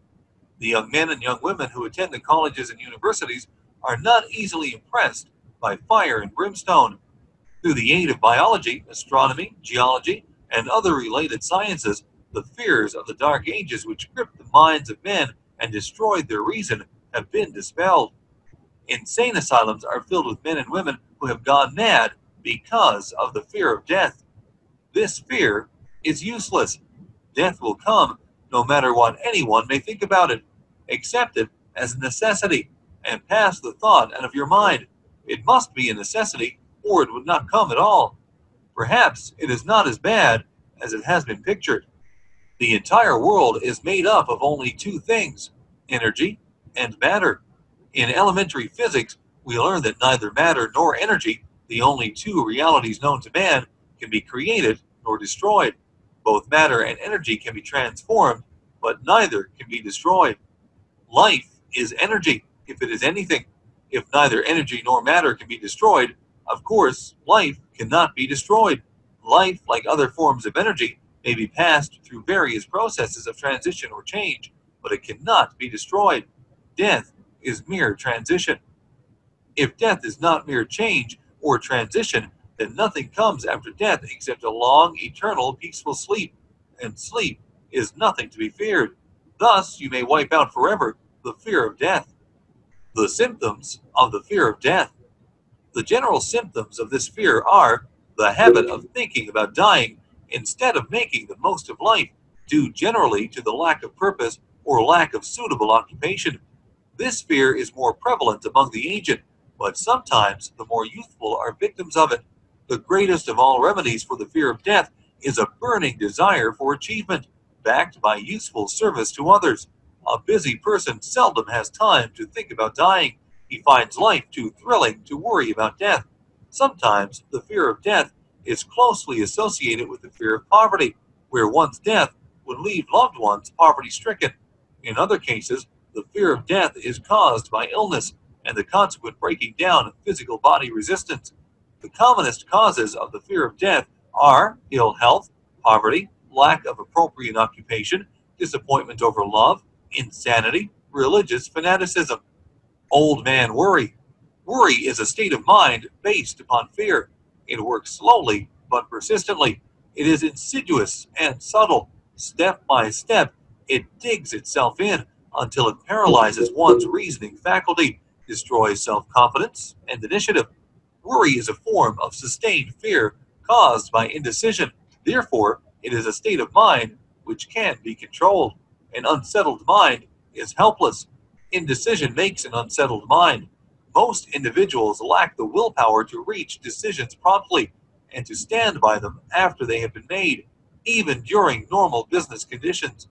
The young men and young women who attend the colleges and universities are not easily impressed by fire and brimstone. Through the aid of biology, astronomy, geology, and other related sciences, the fears of the dark ages which gripped the minds of men and destroyed their reason have been dispelled. Insane asylums are filled with men and women who have gone mad because of the fear of death. This fear is useless. Death will come no matter what anyone may think about it. Accept it as a necessity and pass the thought out of your mind. It must be a necessity or it would not come at all. Perhaps it is not as bad as it has been pictured. The entire world is made up of only two things, energy and matter. In elementary physics, we learn that neither matter nor energy, the only two realities known to man, can be created nor destroyed. Both matter and energy can be transformed, but neither can be destroyed. Life is energy, if it is anything. If neither energy nor matter can be destroyed, of course, life cannot be destroyed. Life, like other forms of energy, may be passed through various processes of transition or change, but it cannot be destroyed. Death is mere transition. If death is not mere change or transition, then nothing comes after death except a long, eternal, peaceful sleep, and sleep is nothing to be feared. Thus, you may wipe out forever the fear of death. The symptoms of the fear of death. The general symptoms of this fear are the habit of thinking about dying instead of making the most of life, due generally to the lack of purpose or lack of suitable occupation. This fear is more prevalent among the aged, but sometimes the more youthful are victims of it. The greatest of all remedies for the fear of death is a burning desire for achievement, backed by useful service to others. A busy person seldom has time to think about dying. He finds life too thrilling to worry about death. Sometimes the fear of death is closely associated with the fear of poverty, where one's death would leave loved ones poverty-stricken. In other cases, the fear of death is caused by illness and the consequent breaking down of physical body resistance. The commonest causes of the fear of death are ill health, poverty, lack of appropriate occupation, disappointment over love, insanity, religious fanaticism. Old man worry. Worry is a state of mind based upon fear. It works slowly but persistently. It is insidious and subtle. Step by step, it digs itself in, until it paralyzes one's reasoning faculty, destroys self-confidence and initiative. Worry is a form of sustained fear caused by indecision. Therefore, it is a state of mind which can't be controlled. An unsettled mind is helpless. Indecision makes an unsettled mind. Most individuals lack the willpower to reach decisions promptly and to stand by them after they have been made, even during normal business conditions.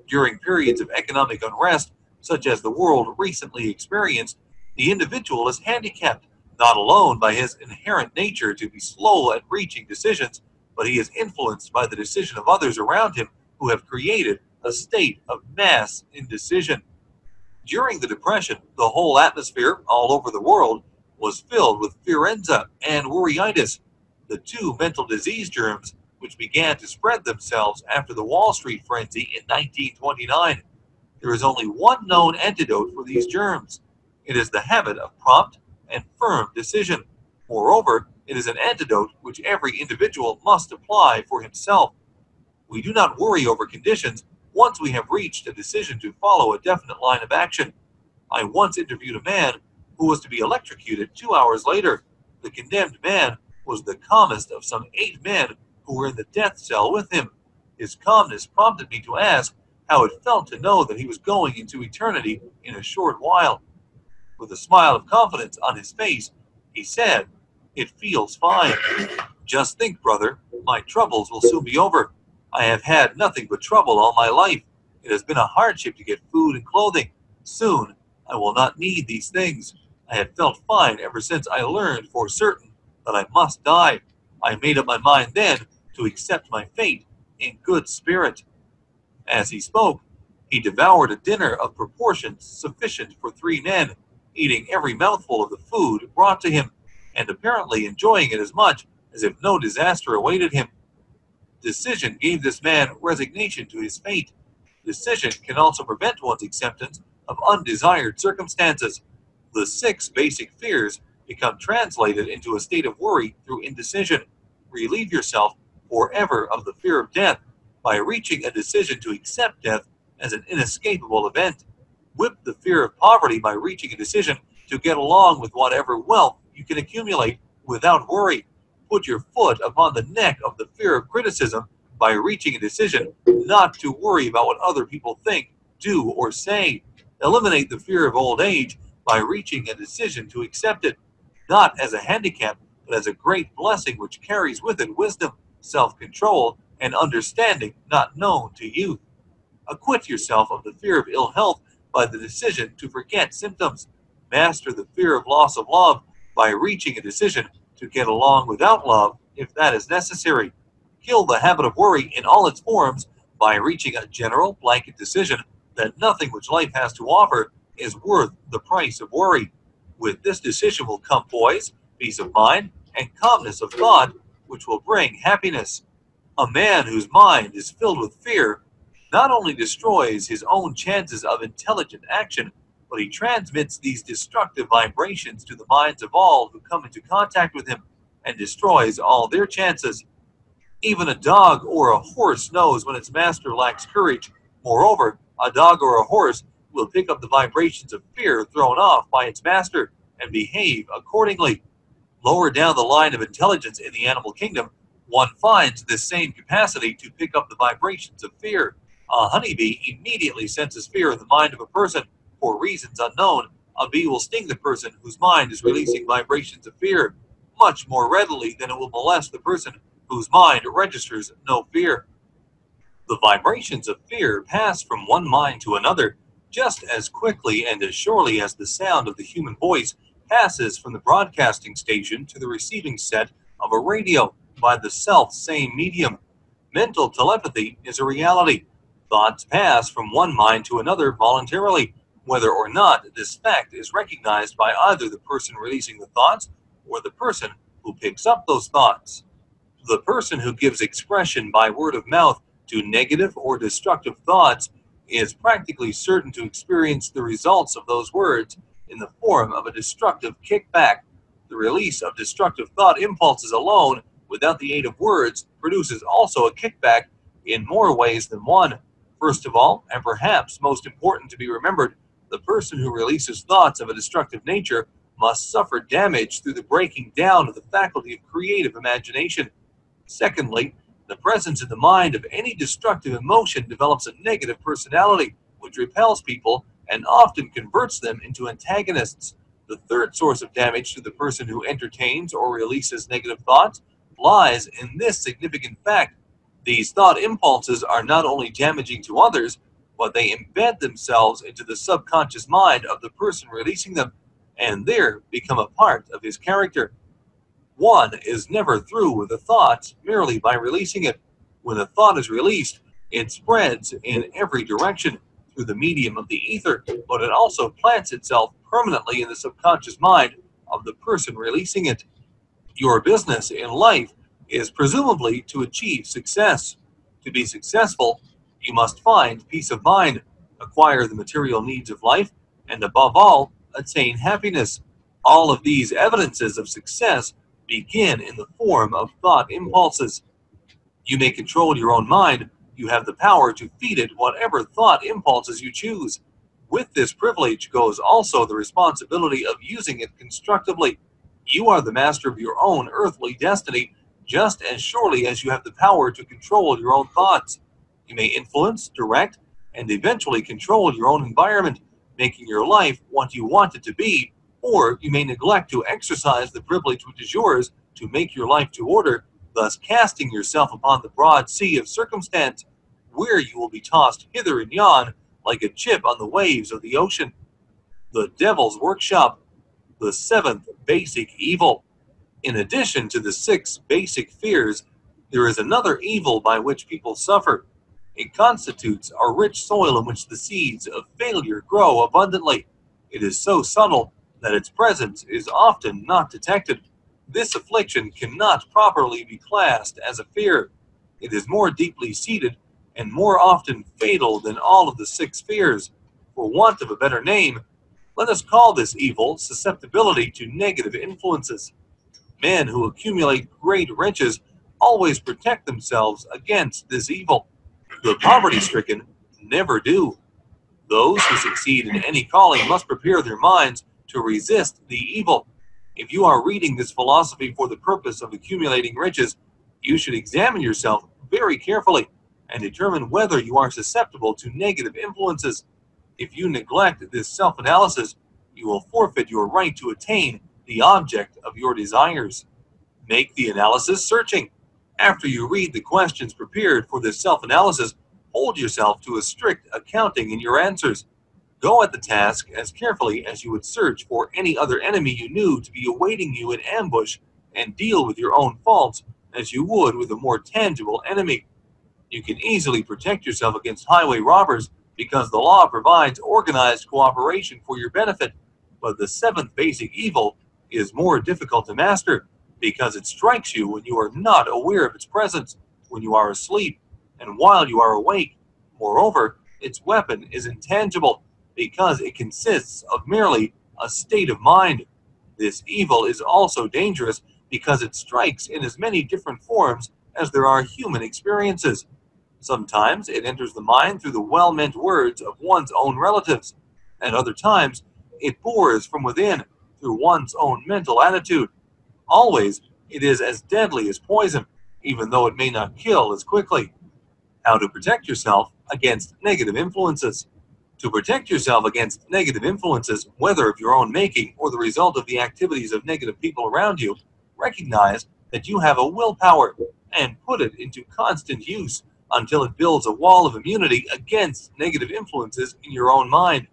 During periods of economic unrest, such as the world recently experienced, the individual is handicapped, not alone by his inherent nature to be slow at reaching decisions, but he is influenced by the decision of others around him who have created a state of mass indecision. During the Depression, the whole atmosphere all over the world was filled with fearenza and worryitis, the two mental disease germs which began to spread themselves after the Wall Street frenzy in 1929. There is only one known antidote for these germs. It is the habit of prompt and firm decision. Moreover, it is an antidote which every individual must apply for himself. We do not worry over conditions once we have reached a decision to follow a definite line of action. I once interviewed a man who was to be electrocuted 2 hours later. The condemned man was the calmest of some 8 men who were in the death cell with him. His calmness prompted me to ask how it felt to know that he was going into eternity in a short while. With a smile of confidence on his face, he said, "It feels fine. Just think, brother, my troubles will soon be over. I have had nothing but trouble all my life. It has been a hardship to get food and clothing. Soon, I will not need these things. I had felt fine ever since I learned for certain that I must die. I made up my mind then to accept my fate in good spirit." As he spoke, he devoured a dinner of proportions sufficient for 3 men, eating every mouthful of the food brought to him, and apparently enjoying it as much as if no disaster awaited him. Decision gave this man resignation to his fate. Decision can also prevent one's acceptance of undesired circumstances. The 6 basic fears become translated into a state of worry through indecision. Relieve yourself forever of the fear of death by reaching a decision to accept death as an inescapable event. Whip the fear of poverty by reaching a decision to get along with whatever wealth you can accumulate without worry. Put your foot upon the neck of the fear of criticism by reaching a decision not to worry about what other people think, do, or say. Eliminate the fear of old age by reaching a decision to accept it, not as a handicap, but as a great blessing which carries with it wisdom, self-control, and understanding not known to youth. Acquit yourself of the fear of ill health by the decision to forget symptoms. Master the fear of loss of love by reaching a decision to get along without love if that is necessary. Kill the habit of worry in all its forms by reaching a general blanket decision that nothing which life has to offer is worth the price of worry. With this decision will come poise, peace of mind, and calmness of thought, which will bring happiness. A man whose mind is filled with fear not only destroys his own chances of intelligent action, but he transmits these destructive vibrations to the minds of all who come into contact with him and destroys all their chances. Even a dog or a horse knows when its master lacks courage. Moreover, a dog or a horse will pick up the vibrations of fear thrown off by its master and behave accordingly. Lower down the line of intelligence in the animal kingdom, one finds this same capacity to pick up the vibrations of fear. A honeybee immediately senses fear in the mind of a person. For reasons unknown, a bee will sting the person whose mind is releasing vibrations of fear much more readily than it will molest the person whose mind registers no fear. The vibrations of fear pass from one mind to another just as quickly and as surely as the sound of the human voice passes from the broadcasting station to the receiving set of a radio by the self-same medium. Mental telepathy is a reality. Thoughts pass from one mind to another voluntarily, whether or not this fact is recognized by either the person releasing the thoughts or the person who picks up those thoughts. The person who gives expression by word of mouth to negative or destructive thoughts is practically certain to experience the results of those words in the form of a destructive kickback. The release of destructive thought impulses alone, without the aid of words, produces also a kickback in more ways than one. First of all, and perhaps most important to be remembered, the person who releases thoughts of a destructive nature must suffer damage through the breaking down of the faculty of creative imagination. Secondly, the presence in the mind of any destructive emotion develops a negative personality, which repels people and often converts them into antagonists. The third source of damage to the person who entertains or releases negative thoughts lies in this significant fact. These thought impulses are not only damaging to others, but they embed themselves into the subconscious mind of the person releasing them, and there become a part of his character. One is never through with a thought merely by releasing it. When a thought is released, it spreads in every direction through the medium of the ether, but it also plants itself permanently in the subconscious mind of the person releasing it. Your business in life is presumably to achieve success. To be successful, you must find peace of mind, acquire the material needs of life, and above all, attain happiness. All of these evidences of success begin in the form of thought impulses. You may control your own mind. You have the power to feed it whatever thought impulses you choose. With this privilege goes also the responsibility of using it constructively. You are the master of your own earthly destiny, just as surely as you have the power to control your own thoughts. You may influence, direct, and eventually control your own environment, making your life what you want it to be, or you may neglect to exercise the privilege which is yours to make your life to order, thus casting yourself upon the broad sea of circumstance, where you will be tossed hither and yon like a chip on the waves of the ocean. The devil's workshop, the seventh basic evil. In addition to the 6 basic fears, there is another evil by which people suffer. It constitutes a rich soil in which the seeds of failure grow abundantly. It is so subtle that its presence is often not detected. This affliction cannot properly be classed as a fear. It is more deeply seated and more often fatal than all of the 6 fears. For want of a better name, let us call this evil susceptibility to negative influences. Men who accumulate great riches always protect themselves against this evil. The poverty-stricken never do. Those who succeed in any calling must prepare their minds to resist the evil. If you are reading this philosophy for the purpose of accumulating riches, you should examine yourself very carefully and determine whether you are susceptible to negative influences. If you neglect this self-analysis, you will forfeit your right to attain the object of your desires. Make the analysis searching. After you read the questions prepared for this self-analysis, hold yourself to a strict accounting in your answers. Go at the task as carefully as you would search for any other enemy you knew to be awaiting you in ambush, and deal with your own faults as you would with a more tangible enemy. You can easily protect yourself against highway robbers because the law provides organized cooperation for your benefit, but the 7th basic evil is more difficult to master because it strikes you when you are not aware of its presence, when you are asleep, and while you are awake. Moreover, its weapon is intangible because it consists of merely a state of mind. This evil is also dangerous because it strikes in as many different forms as there are human experiences. Sometimes it enters the mind through the well-meant words of one's own relatives, and other times it pours from within through one's own mental attitude. Always, it is as deadly as poison, even though it may not kill as quickly. How to protect yourself against negative influences. To protect yourself against negative influences, whether of your own making or the result of the activities of negative people around you, recognize that you have a willpower and put it into constant use until it builds a wall of immunity against negative influences in your own mind.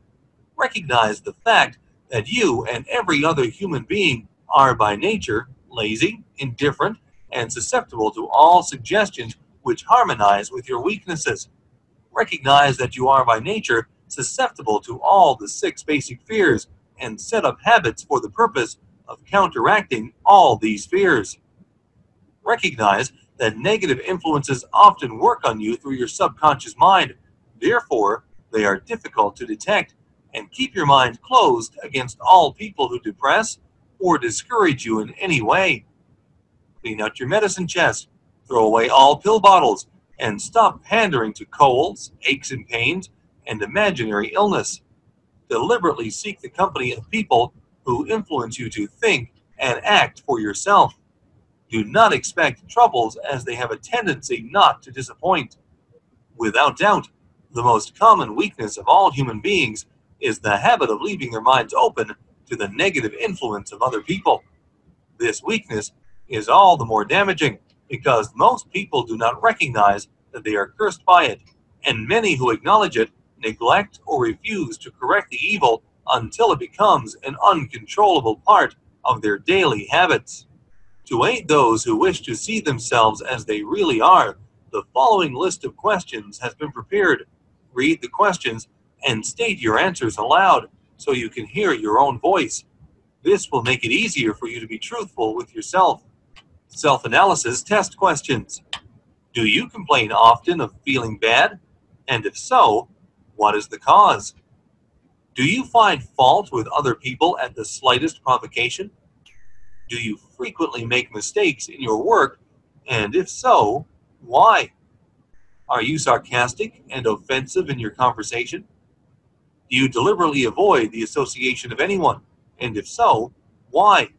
Recognize the fact that you and every other human being are by nature lazy, indifferent, and susceptible to all suggestions which harmonize with your weaknesses. Recognize that you are by nature susceptible to all the 6 basic fears and set up habits for the purpose of counteracting all these fears. Recognize that negative influences often work on you through your subconscious mind. Therefore, they are difficult to detect, and keep your mind closed against all people who depress or discourage you in any way. Clean out your medicine chest. Throw away all pill bottles. and stop pandering to colds, aches and pains, and imaginary illness. Deliberately seek the company of people who influence you to think and act for yourself. Do not expect troubles, as they have a tendency not to disappoint. Without doubt, the most common weakness of all human beings is the habit of leaving their minds open to the negative influence of other people. This weakness is all the more damaging because most people do not recognize that they are cursed by it, and many who acknowledge it neglect or refuse to correct the evil until it becomes an uncontrollable part of their daily habits. To aid those who wish to see themselves as they really are, the following list of questions has been prepared. Read the questions and state your answers aloud so you can hear your own voice. This will make it easier for you to be truthful with yourself. Self-analysis test questions. Do you complain often of feeling bad? And if so, what is the cause? Do you find fault with other people at the slightest provocation? Do you frequently make mistakes in your work? And if so, why? Are you sarcastic and offensive in your conversation? Do you deliberately avoid the association of anyone? And if so, why?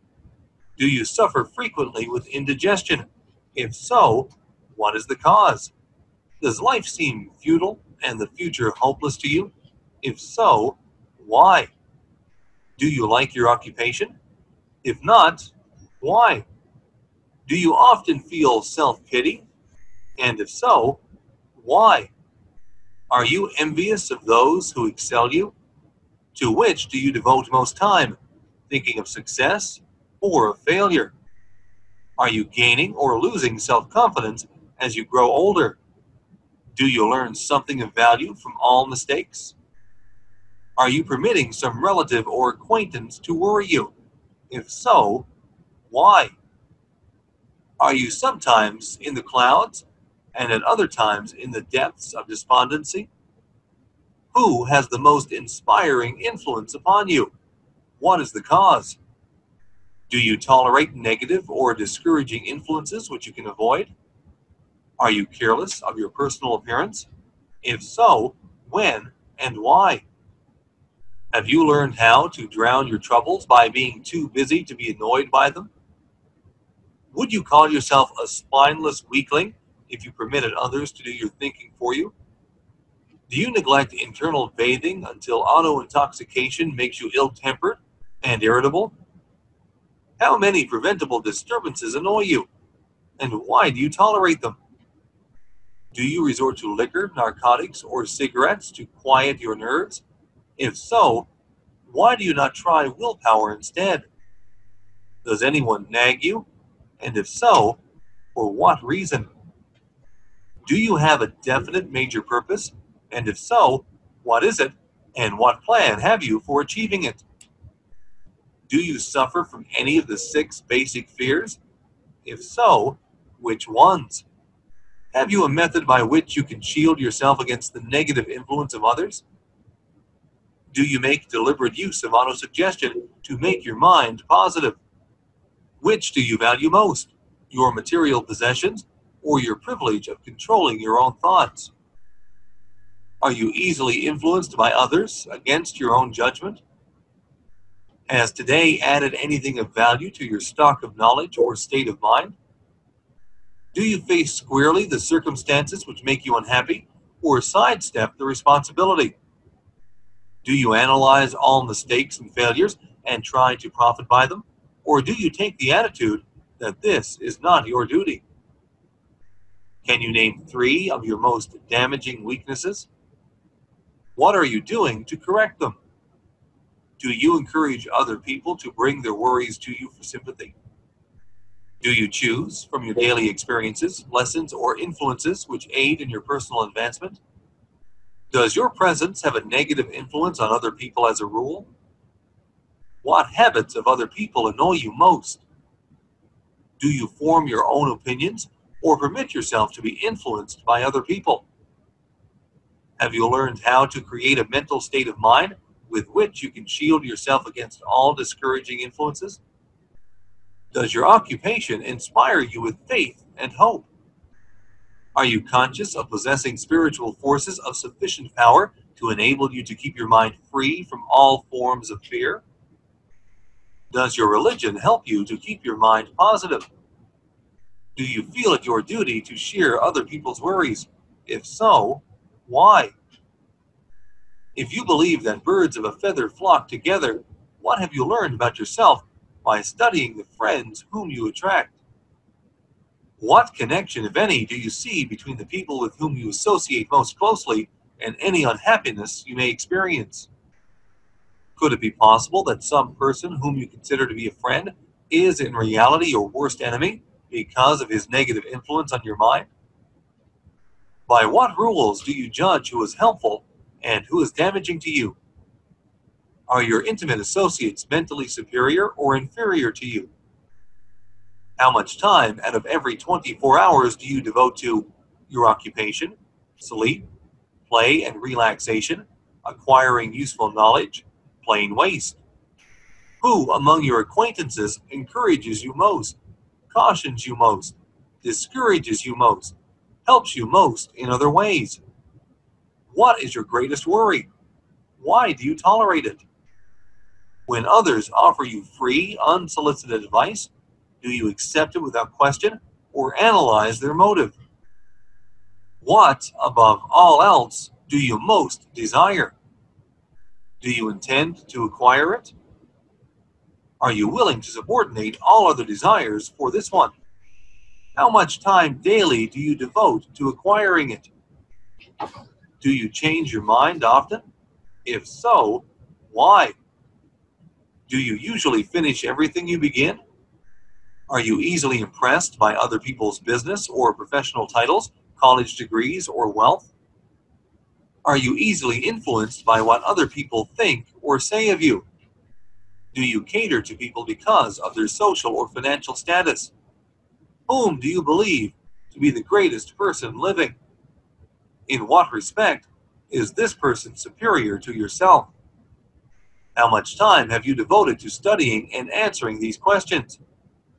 Do you suffer frequently with indigestion? If so, what is the cause? Does life seem futile and the future hopeless to you? If so, why? Do you like your occupation? If not, why? Do you often feel self-pity? And if so, why? Are you envious of those who excel you? To which do you devote most time? Thinking of success or of failure? Are you gaining or losing self-confidence as you grow older? Do you learn something of value from all mistakes? Are you permitting some relative or acquaintance to worry you? If so, why? Are you sometimes in the clouds and at other times in the depths of despondency? Who has the most inspiring influence upon you? What is the cause? Do you tolerate negative or discouraging influences which you can avoid? Are you careless of your personal appearance? If so, when and why? Have you learned how to drown your troubles by being too busy to be annoyed by them? Would you call yourself a spineless weakling if you permitted others to do your thinking for you? Do you neglect internal bathing until auto-intoxication makes you ill-tempered and irritable? How many preventable disturbances annoy you? And why do you tolerate them? Do you resort to liquor, narcotics, or cigarettes to quiet your nerves? If so, why do you not try willpower instead? Does anyone nag you? And if so, for what reason? Do you have a definite major purpose? And if so, what is it? And what plan have you for achieving it? Do you suffer from any of the 6 basic fears? If so, which ones? Have you a method by which you can shield yourself against the negative influence of others? Do you make deliberate use of autosuggestion to make your mind positive? Which do you value most, your material possessions or your privilege of controlling your own thoughts? Are you easily influenced by others against your own judgment? Has today added anything of value to your stock of knowledge or state of mind? Do you face squarely the circumstances which make you unhappy or sidestep the responsibility? Do you analyze all mistakes and failures and try to profit by them? Or do you take the attitude that this is not your duty? Can you name 3 of your most damaging weaknesses? What are you doing to correct them? Do you encourage other people to bring their worries to you for sympathy? Do you choose from your daily experiences, lessons, or influences which aid in your personal advancement? Does your presence have a negative influence on other people as a rule? What habits of other people annoy you most? Do you form your own opinions or permit yourself to be influenced by other people? Have you learned how to create a mental state of mind with which you can shield yourself against all discouraging influences? Does your occupation inspire you with faith and hope? Are you conscious of possessing spiritual forces of sufficient power to enable you to keep your mind free from all forms of fear? Does your religion help you to keep your mind positive? Do you feel it your duty to share other people's worries? If so, why? If you believe that birds of a feather flock together, what have you learned about yourself by studying the friends whom you attract? What connection, if any, do you see between the people with whom you associate most closely and any unhappiness you may experience? Could it be possible that some person whom you consider to be a friend is in reality your worst enemy because of his negative influence on your mind? By what rules do you judge who is helpful and who is damaging to you? Are your intimate associates mentally superior or inferior to you? How much time out of every 24 hours do you devote to your occupation, sleep, play and relaxation, acquiring useful knowledge, plain waste? Who among your acquaintances encourages you most, cautions you most, discourages you most, helps you most in other ways? What is your greatest worry? Why do you tolerate it? When others offer you free, unsolicited advice, do you accept it without question or analyze their motive? What, above all else, do you most desire? Do you intend to acquire it? Are you willing to subordinate all other desires for this one? How much time daily do you devote to acquiring it? Do you change your mind often? If so, why? Do you usually finish everything you begin? Are you easily impressed by other people's business or professional titles, college degrees, or wealth? Are you easily influenced by what other people think or say of you? Do you cater to people because of their social or financial status? Whom do you believe to be the greatest person living? In what respect is this person superior to yourself? How much time have you devoted to studying and answering these questions?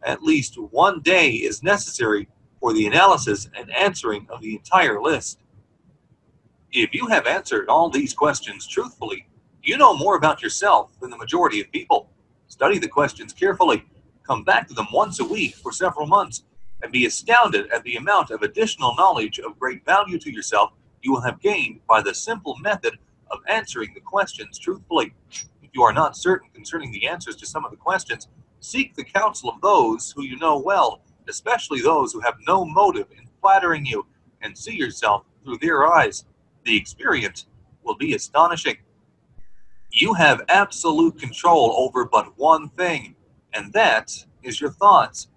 At least one day is necessary for the analysis and answering of the entire list. If you have answered all these questions truthfully, you know more about yourself than the majority of people. Study the questions carefully, come back to them once a week for several months, and be astounded at the amount of additional knowledge of great value to yourself you will have gained by the simple method of answering the questions truthfully. If you are not certain concerning the answers to some of the questions, seek the counsel of those who you know well, especially those who have no motive in flattering you, and see yourself through their eyes. The experience will be astonishing. You have absolute control over but one thing, and that is your thoughts.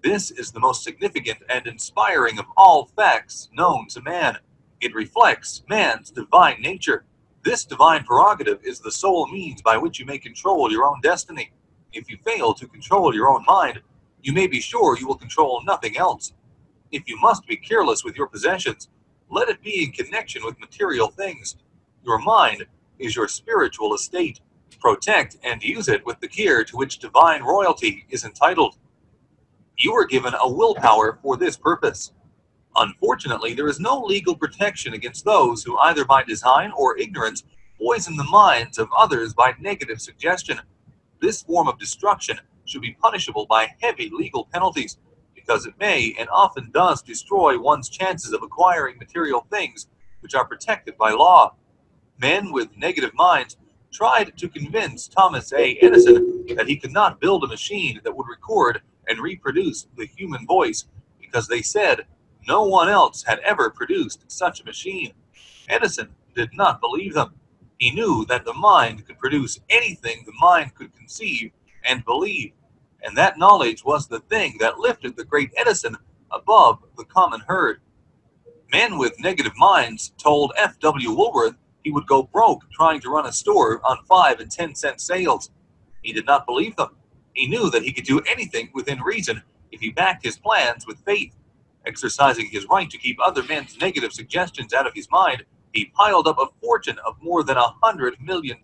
This is the most significant and inspiring of all facts known to man. It reflects man's divine nature. This divine prerogative is the sole means by which you may control your own destiny. If you fail to control your own mind, you may be sure you will control nothing else. If you must be careless with your possessions, let it be in connection with material things. Your mind is your spiritual estate. Protect and use it with the care to which divine royalty is entitled. You were given a willpower for this purpose. Unfortunately, there is no legal protection against those who either by design or ignorance poison the minds of others by negative suggestion. This form of destruction should be punishable by heavy legal penalties, because it may and often does destroy one's chances of acquiring material things which are protected by law. Men with negative minds tried to convince Thomas A. Edison that he could not build a machine that would record and reproduce the human voice, because they said no one else had ever produced such a machine. Edison did not believe them. He knew that the mind could produce anything the mind could conceive and believe, and that knowledge was the thing that lifted the great Edison above the common herd. Men with negative minds told F.W. Woolworth he would go broke trying to run a store on 5 and 10 cent sales. He did not believe them. He knew that he could do anything within reason if he backed his plans with faith. Exercising his right to keep other men's negative suggestions out of his mind, he piled up a fortune of more than $100 million.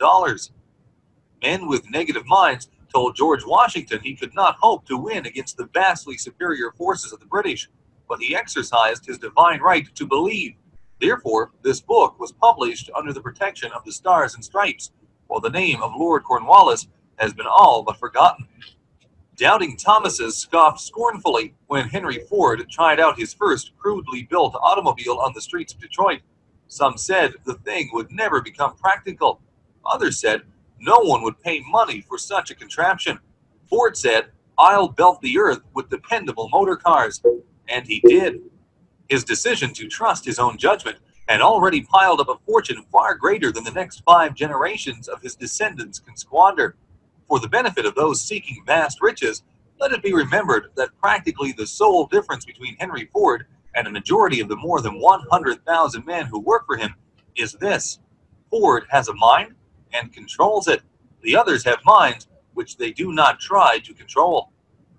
Men with negative minds told George Washington he could not hope to win against the vastly superior forces of the British. but he exercised his divine right to believe. Therefore, this book was published under the protection of the Stars and Stripes, while the name of Lord Cornwallis has been all but forgotten. Doubting Thomases scoffed scornfully when Henry Ford tried out his first crudely built automobile on the streets of Detroit. Some said the thing would never become practical. Others said no one would pay money for such a contraption. Ford said, "I'll belt the earth with dependable motor cars." And he did. His decision to trust his own judgment had already piled up a fortune far greater than the next 5 generations of his descendants can squander. For the benefit of those seeking vast riches, let it be remembered that practically the sole difference between Henry Ford and a majority of the more than 100,000 men who work for him is this: Ford has a mind and controls it. The others have minds which they do not try to control.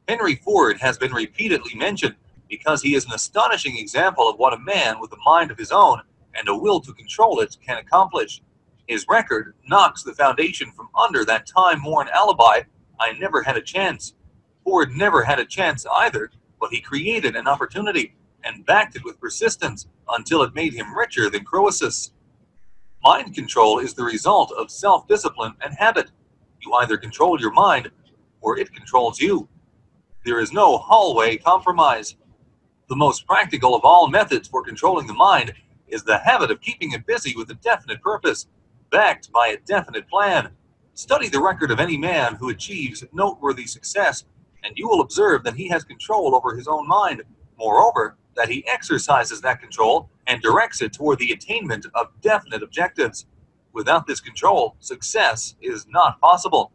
Henry Ford has been repeatedly mentioned because he is an astonishing example of what a man with a mind of his own and a will to control it can accomplish. His record knocks the foundation from under that time-worn alibi, "I never had a chance." Ford never had a chance either, but he created an opportunity and backed it with persistence until it made him richer than Croesus. Mind control is the result of self-discipline and habit. You either control your mind or it controls you. There is no hallway compromise. The most practical of all methods for controlling the mind is the habit of keeping it busy with a definite purpose, backed by a definite plan. Study the record of any man who achieves noteworthy success, and you will observe that he has control over his own mind. Moreover, that he exercises that control and directs it toward the attainment of definite objectives. Without this control, success is not possible.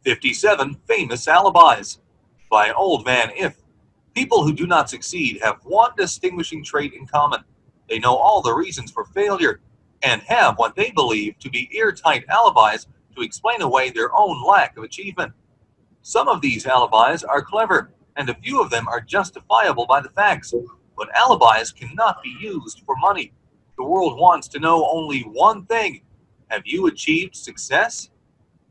57 Famous Alibis by Old Man If. People who do not succeed have one distinguishing trait in common. They know all the reasons for failure and have what they believe to be airtight alibis to explain away their own lack of achievement. Some of these alibis are clever, and a few of them are justifiable by the facts, but alibis cannot be used for money. The world wants to know only one thing: have you achieved success?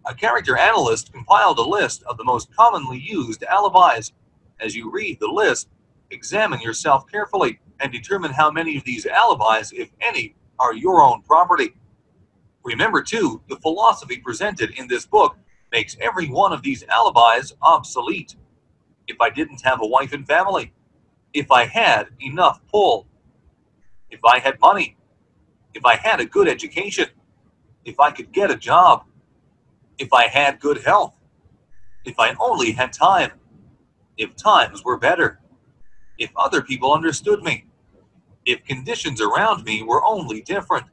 A character analyst compiled a list of the most commonly used alibis. As you read the list, examine yourself carefully and determine how many of these alibis, if any, are your own property. Remember, too, the philosophy presented in this book makes every one of these alibis obsolete. If I didn't have a wife and family, if I had enough pull, if I had money, if I had a good education, if I could get a job, if I had good health, if I only had time, if times were better, if other people understood me, if conditions around me were only different,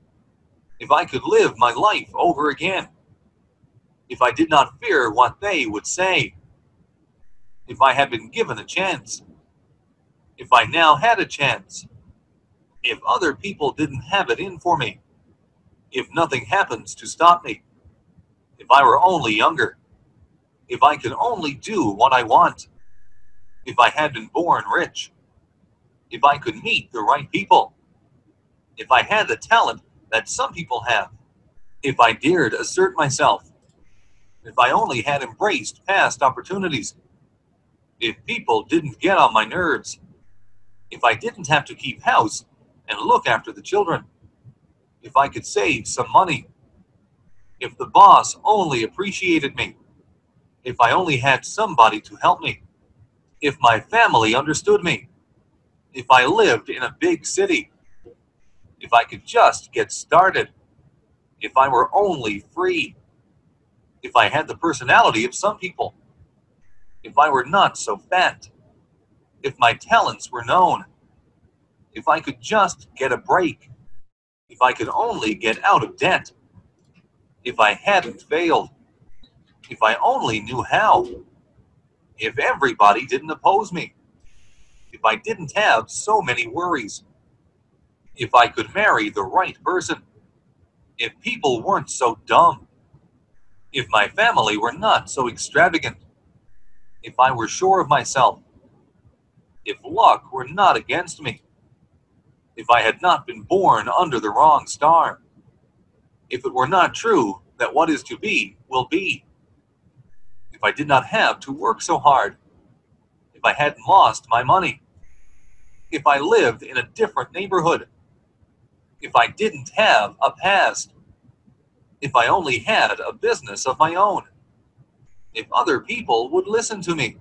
if I could live my life over again, if I did not fear what they would say, if I had been given a chance, if I now had a chance, if other people didn't have it in for me, if nothing happens to stop me, if I were only younger, if I could only do what I want, if I had been born rich, if I could meet the right people, if I had the talent that some people have, if I dared assert myself, if I only had embraced past opportunities, if people didn't get on my nerves, if I didn't have to keep house and look after the children, if I could save some money, if the boss only appreciated me, if I only had somebody to help me, if my family understood me, if I lived in a big city, if I could just get started, if I were only free, if I had the personality of some people, if I were not so fat, if my talents were known, if I could just get a break, if I could only get out of debt, if I hadn't failed, if I only knew how, if everybody didn't oppose me, if I didn't have so many worries, if I could marry the right person, if people weren't so dumb, if my family were not so extravagant, if I were sure of myself, if luck were not against me, if I had not been born under the wrong star, if it were not true that what is to be will be, if I did not have to work so hard, if I hadn't lost my money, if I lived in a different neighborhood, if I didn't have a past, if I only had a business of my own, if other people would listen to me,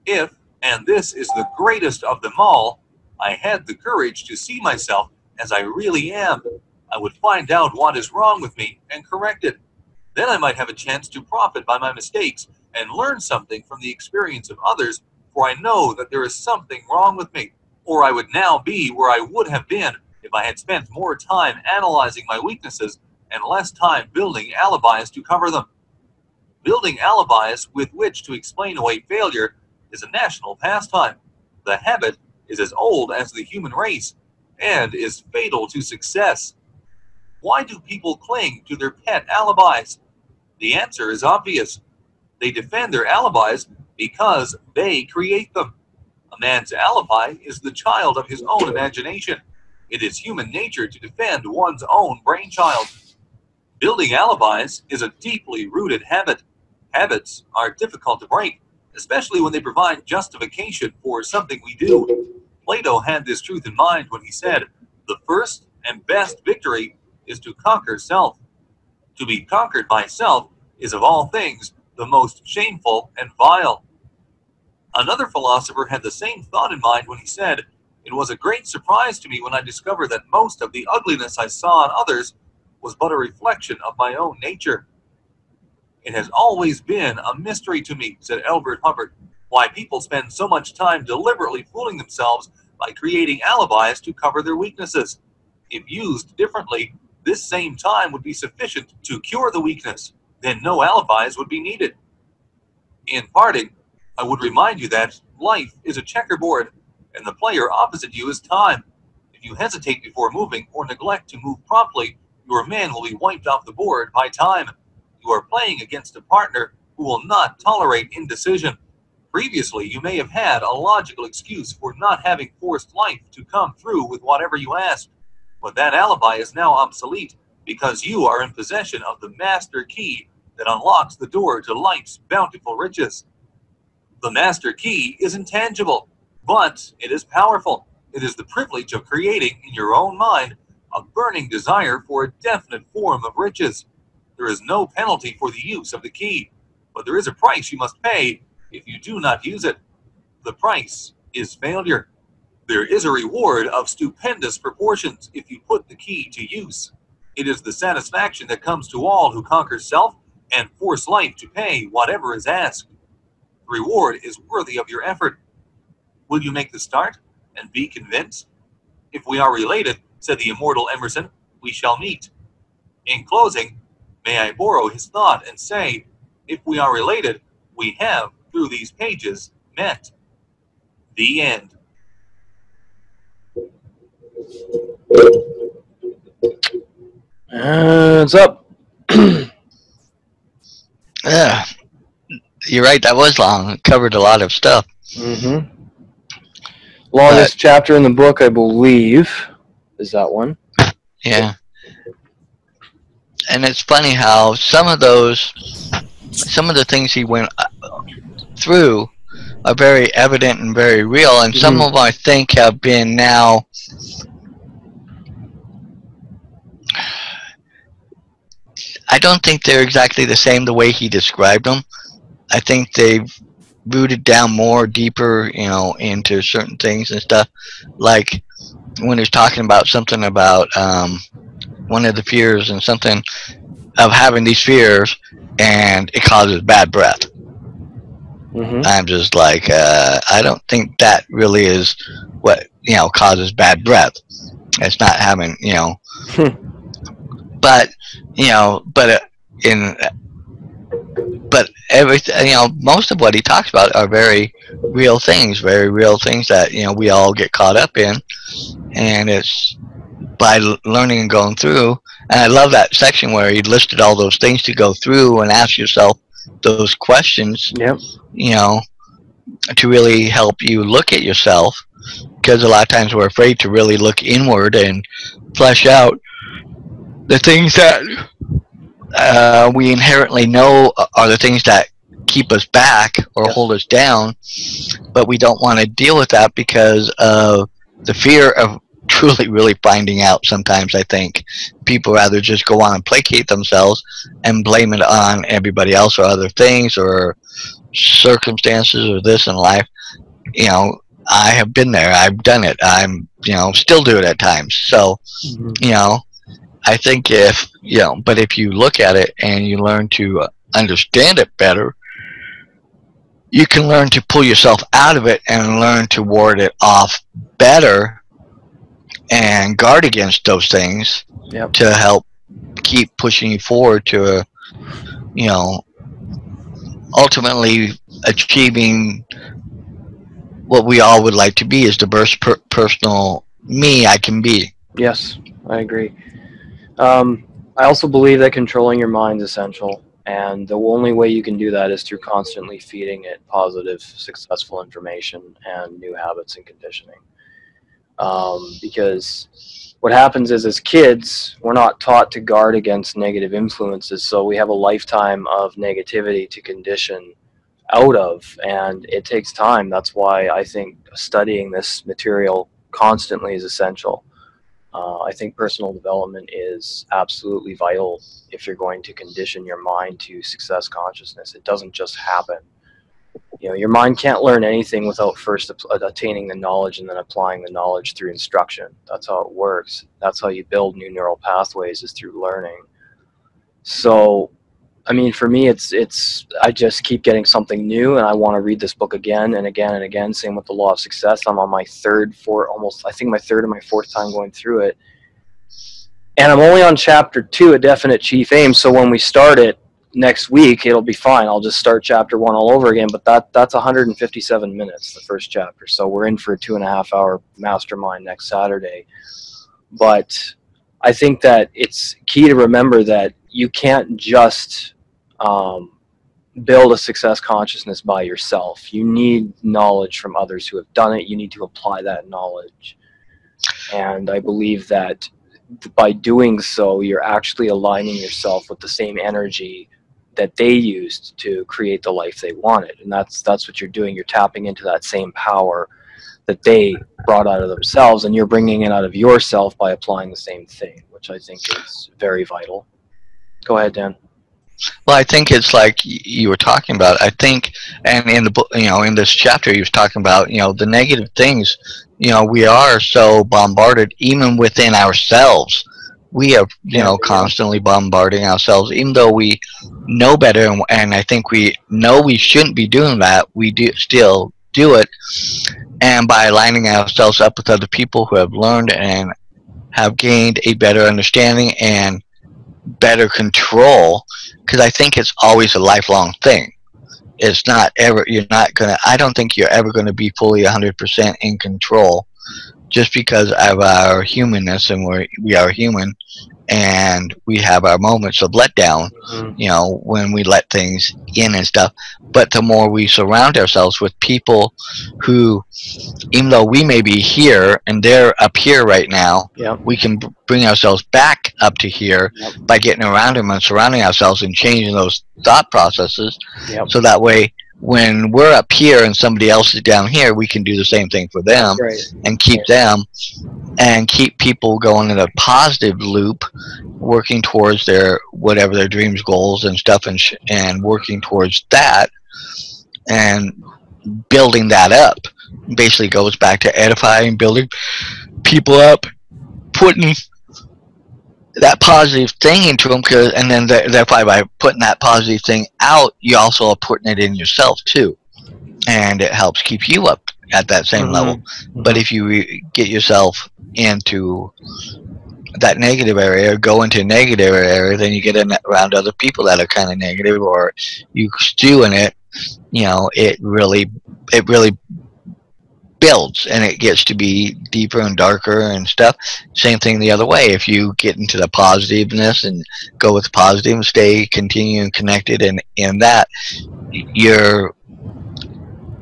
if, and this is the greatest of them all, I had the courage to see myself as I really am, I would find out what is wrong with me and correct it. Then I might have a chance to profit by my mistakes and learn something from the experience of others, for I know that there is something wrong with me, or I would now be where I would have been if I had spent more time analyzing my weaknesses and less time building alibis to cover them. Building alibis with which to explain away failure is a national pastime. The habit is as old as the human race and is fatal to success. Why do people cling to their pet alibis? The answer is obvious. They defend their alibis because they create them. A man's alibi is the child of his own imagination. It is human nature to defend one's own brainchild. Building alibis is a deeply rooted habit. Habits are difficult to break, especially when they provide justification for something we do. Plato had this truth in mind when he said, "The first and best victory is to conquer self. To be conquered by self is of all things the most shameful and vile." Another philosopher had the same thought in mind when he said, "It was a great surprise to me when I discovered that most of the ugliness I saw in others was but a reflection of my own nature." It has always been a mystery to me, said Elbert Hubbard, why people spend so much time deliberately fooling themselves by creating alibis to cover their weaknesses. If used differently, this same time would be sufficient to cure the weakness. Then no alibis would be needed. In parting, I would remind you that life is a checkerboard, and the player opposite you is time. If you hesitate before moving or neglect to move promptly, your man will be wiped off the board by time. You are playing against a partner who will not tolerate indecision. Previously, you may have had a logical excuse for not having forced life to come through with whatever you asked, but that alibi is now obsolete because you are in possession of the master key that unlocks the door to life's bountiful riches. The master key is intangible, but it is powerful. It is the privilege of creating in your own mind a burning desire for a definite form of riches. There is no penalty for the use of the key, but there is a price you must pay if you do not use it. The price is failure. There is a reward of stupendous proportions if you put the key to use. It is the satisfaction that comes to all who conquer self and force life to pay whatever is asked. The reward is worthy of your effort. Will you make the start and be convinced? If we are related, said the immortal Emerson, we shall meet. In closing, may I borrow his thought and say, if we are related, we have, through these pages, met. The end. It's up. Yeah, you're right. That was long. It covered a lot of stuff. Mm-hmm. Longest chapter in the book, I believe, is that one. Yeah. And it's funny how some of the things he went through are very evident and very real, and some of them I think have been now I don't think they're exactly the same the way he described them. I think they've rooted down more deeper, into certain things and stuff. Like when he's talking about something about one of the fears and something of having these fears and it causes bad breath. I'm just like, I don't think that really is what, causes bad breath. It's not having, but, but everything, most of what he talks about are very real things that, we all get caught up in. And it's by learning and going through. And I love that section where he listed all those things to go through and ask yourself those questions, to really help you look at yourself. Because a lot of times we're afraid to really look inward and flesh out the things that we inherently know are the things that keep us back or Yes. hold us down, but we don't want to deal with that because of the fear of truly really finding out. Sometimes I think people rather just go on and placate themselves and blame it on everybody else or other things or circumstances or this in life. You know, I have been there, I've done it, I'm, you know, still do it at times. So, you know, I think if, you know, but if you look at it and you learn to understand it better, you can learn to pull yourself out of it and learn to ward it off better and guard against those things. Yep. To help keep pushing you forward to a, you know, ultimately achieving what we all would like to be, is the best personal me I can be. Yes, I agree. I also believe that controlling your mind is essential, and the only way you can do that is through constantly feeding it positive, successful information and new habits and conditioning. Because what happens is, as kids, we're not taught to guard against negative influences, so we have a lifetime of negativity to condition out of, and it takes time. That's why I think studying this material constantly is essential. I think personal development is absolutely vital if you're going to condition your mind to success consciousness. It doesn't just happen. You know, your mind can't learn anything without first attaining the knowledge and then applying the knowledge through instruction. That's how it works. That's how you build new neural pathways, is through learning. So, I mean, for me, it's I just keep getting something new, and I want to read this book again and again and again. Same with the Law of Success. I'm on my third, almost, I think my third or my fourth time going through it. And I'm only on chapter 2, A Definite Chief Aim. So when we start it next week, it'll be fine. I'll just start chapter 1 all over again. But that's 157 minutes, the first chapter. So we're in for a 2.5-hour mastermind next Saturday. But I think that it's key to remember that you can't just build a success consciousness by yourself. You need knowledge from others who have done it. You need to apply that knowledge. And I believe that by doing so, you're actually aligning yourself with the same energy that they used to create the life they wanted. And that's what you're doing. You're tapping into that same power that they brought out of themselves, and you're bringing it out of yourself by applying the same thing, which I think is very vital. Go ahead, Dan. Well, I think it's like you were talking about. I think, and in the book, you know, in this chapter, he was talking about, you know, the negative things. You know, we are so bombarded, even within ourselves. We are, you know, constantly bombarding ourselves, even though we know better, and I think we know we shouldn't be doing that. We do still do it, and by aligning ourselves up with other people who have learned and have gained a better understanding and better control, because I think it's always a lifelong thing. It's not ever, you're not gonna, I don't think you're ever going to be fully 100% in control, just because of our humanness, and we are human, and we have our moments of letdown, you know, when we let things in and stuff. But the more we surround ourselves with people who, even though we may be here and they're up here right now, we can bring ourselves back up to here by getting around them and surrounding ourselves and changing those thought processes. So that way, when we're up here and somebody else is down here, we can do the same thing for them and keep them, and keep people going in a positive loop, working towards their, whatever their dreams, goals and stuff, and working towards that and building that up. Basically goes back to edifying, building people up, putting that positive thing into them, and then thereby by putting that positive thing out, you also are putting it in yourself too, and it helps keep you up at that same level. But if you get yourself into that negative area, go into a negative area, then you get around other people that are kind of negative, or you stew in it, you know, it really builds, and it gets to be deeper and darker and stuff. Same thing the other way. If you get into the positiveness and go with the positive and continue and connected, and in that,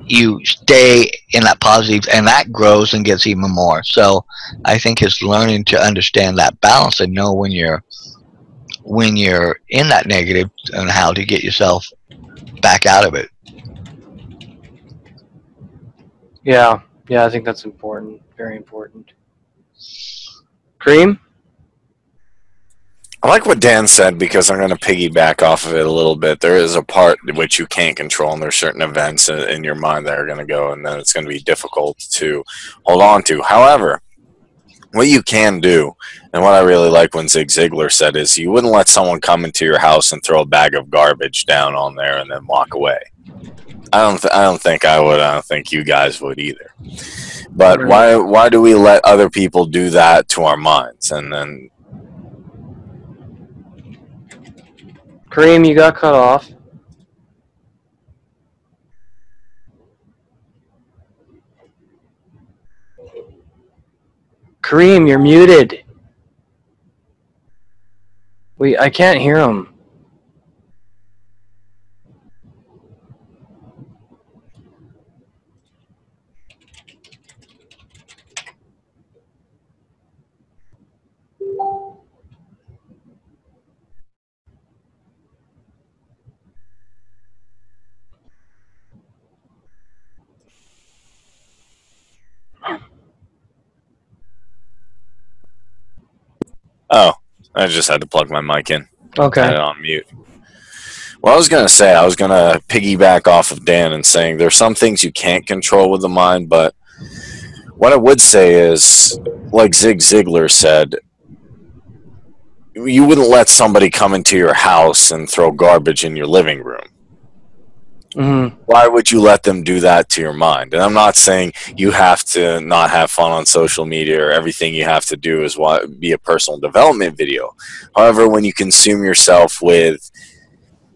you stay in that positive, and that grows and gets even more. So I think it's learning to understand that balance and know when you're in that negative, and how to get yourself back out of it. Yeah, I think that's important. Very important. Cream? I like what Dan said because I'm going to piggyback off of it a little bit. There is a part which you can't control, and there's certain events in your mind that are going to go, and then it's going to be difficult to hold on to. However, what you can do, and what I really like when Zig Ziglar said, is you wouldn't let someone come into your house and throw a bag of garbage down on there and then walk away. I don't think I would. I don't think you guys would either. But why do we let other people do that to our minds? And then Kareem, you got cut off. Kareem, you're muted. I can't hear him. oh, I just had to plug my mic in. Okay. Had it on mute. Well, I was going to say, I was going to piggyback off of Dan and saying there's some things you can't control with the mind, but what I would say is, like Zig Ziglar said, you wouldn't let somebody come into your house and throw garbage in your living room. Mm-hmm. Why would you let them do that to your mind? And I'm not saying you have to not have fun on social media or everything you have to do is be a personal development video. However, when you consume yourself with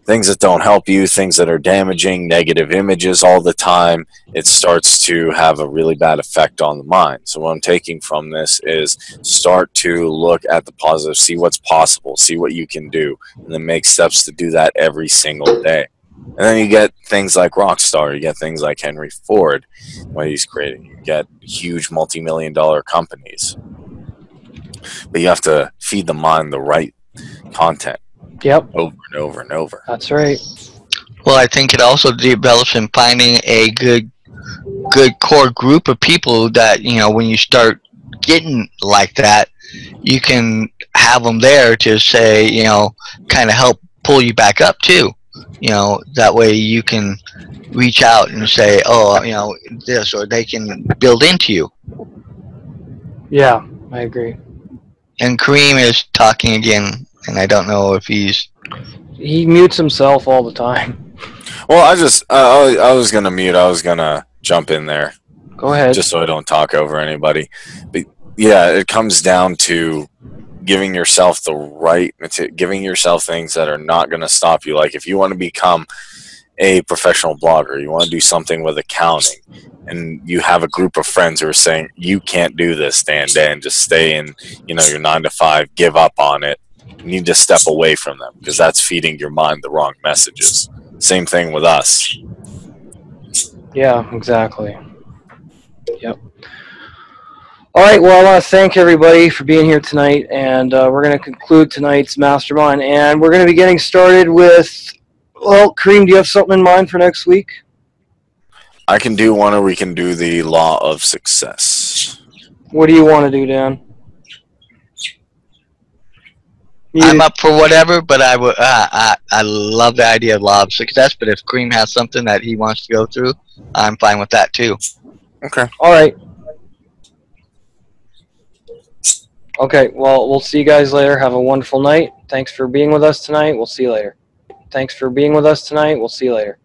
things that don't help you, things that are damaging, negative images all the time, it starts to have a really bad effect on the mind. So what I'm taking from this is start to look at the positive, see what's possible, see what you can do, and then make steps to do that every single day. And then you get things like Rockstar, you get things like Henry Ford, what he's creating. You get huge multi-million-dollar companies. But you have to feed the mind the right content. Yep. Over and over and over. That's right. Well, I think it also develops in finding a good core group of people that, you know, when you start getting like that, you can have them there to say, you know, kind of help pull you back up too. You know, that way you can reach out and say, oh, you know, this, or they can build into you. Yeah, I agree. And Kareem is talking again, and I don't know if he mutes himself all the time. Well, I was going to mute. I was going to jump in there. Go ahead. Just so I don't talk over anybody. But yeah, it comes down to giving yourself giving yourself things that are not going to stop you. Like if you want to become a professional blogger, you want to do something with accounting, and you have a group of friends who are saying, you can't do this, Dan, just stay in, you know, your 9 to 5, give up on it. You need to step away from them because that's feeding your mind the wrong messages. Same thing with us. Yeah, exactly. Yep. All right, well, I want to thank everybody for being here tonight, and we're going to conclude tonight's mastermind, and we're going to be getting started with, well, Kareem, do you have something in mind for next week? I can do one, or we can do the law of success. What do you want to do, Dan? I'm up for whatever, but I love the idea of law of success, but if Kareem has something that he wants to go through, I'm fine with that too. Okay. All right. Okay, well, we'll see you guys later. Have a wonderful night. Thanks for being with us tonight. We'll see you later. Thanks for being with us tonight. We'll see you later.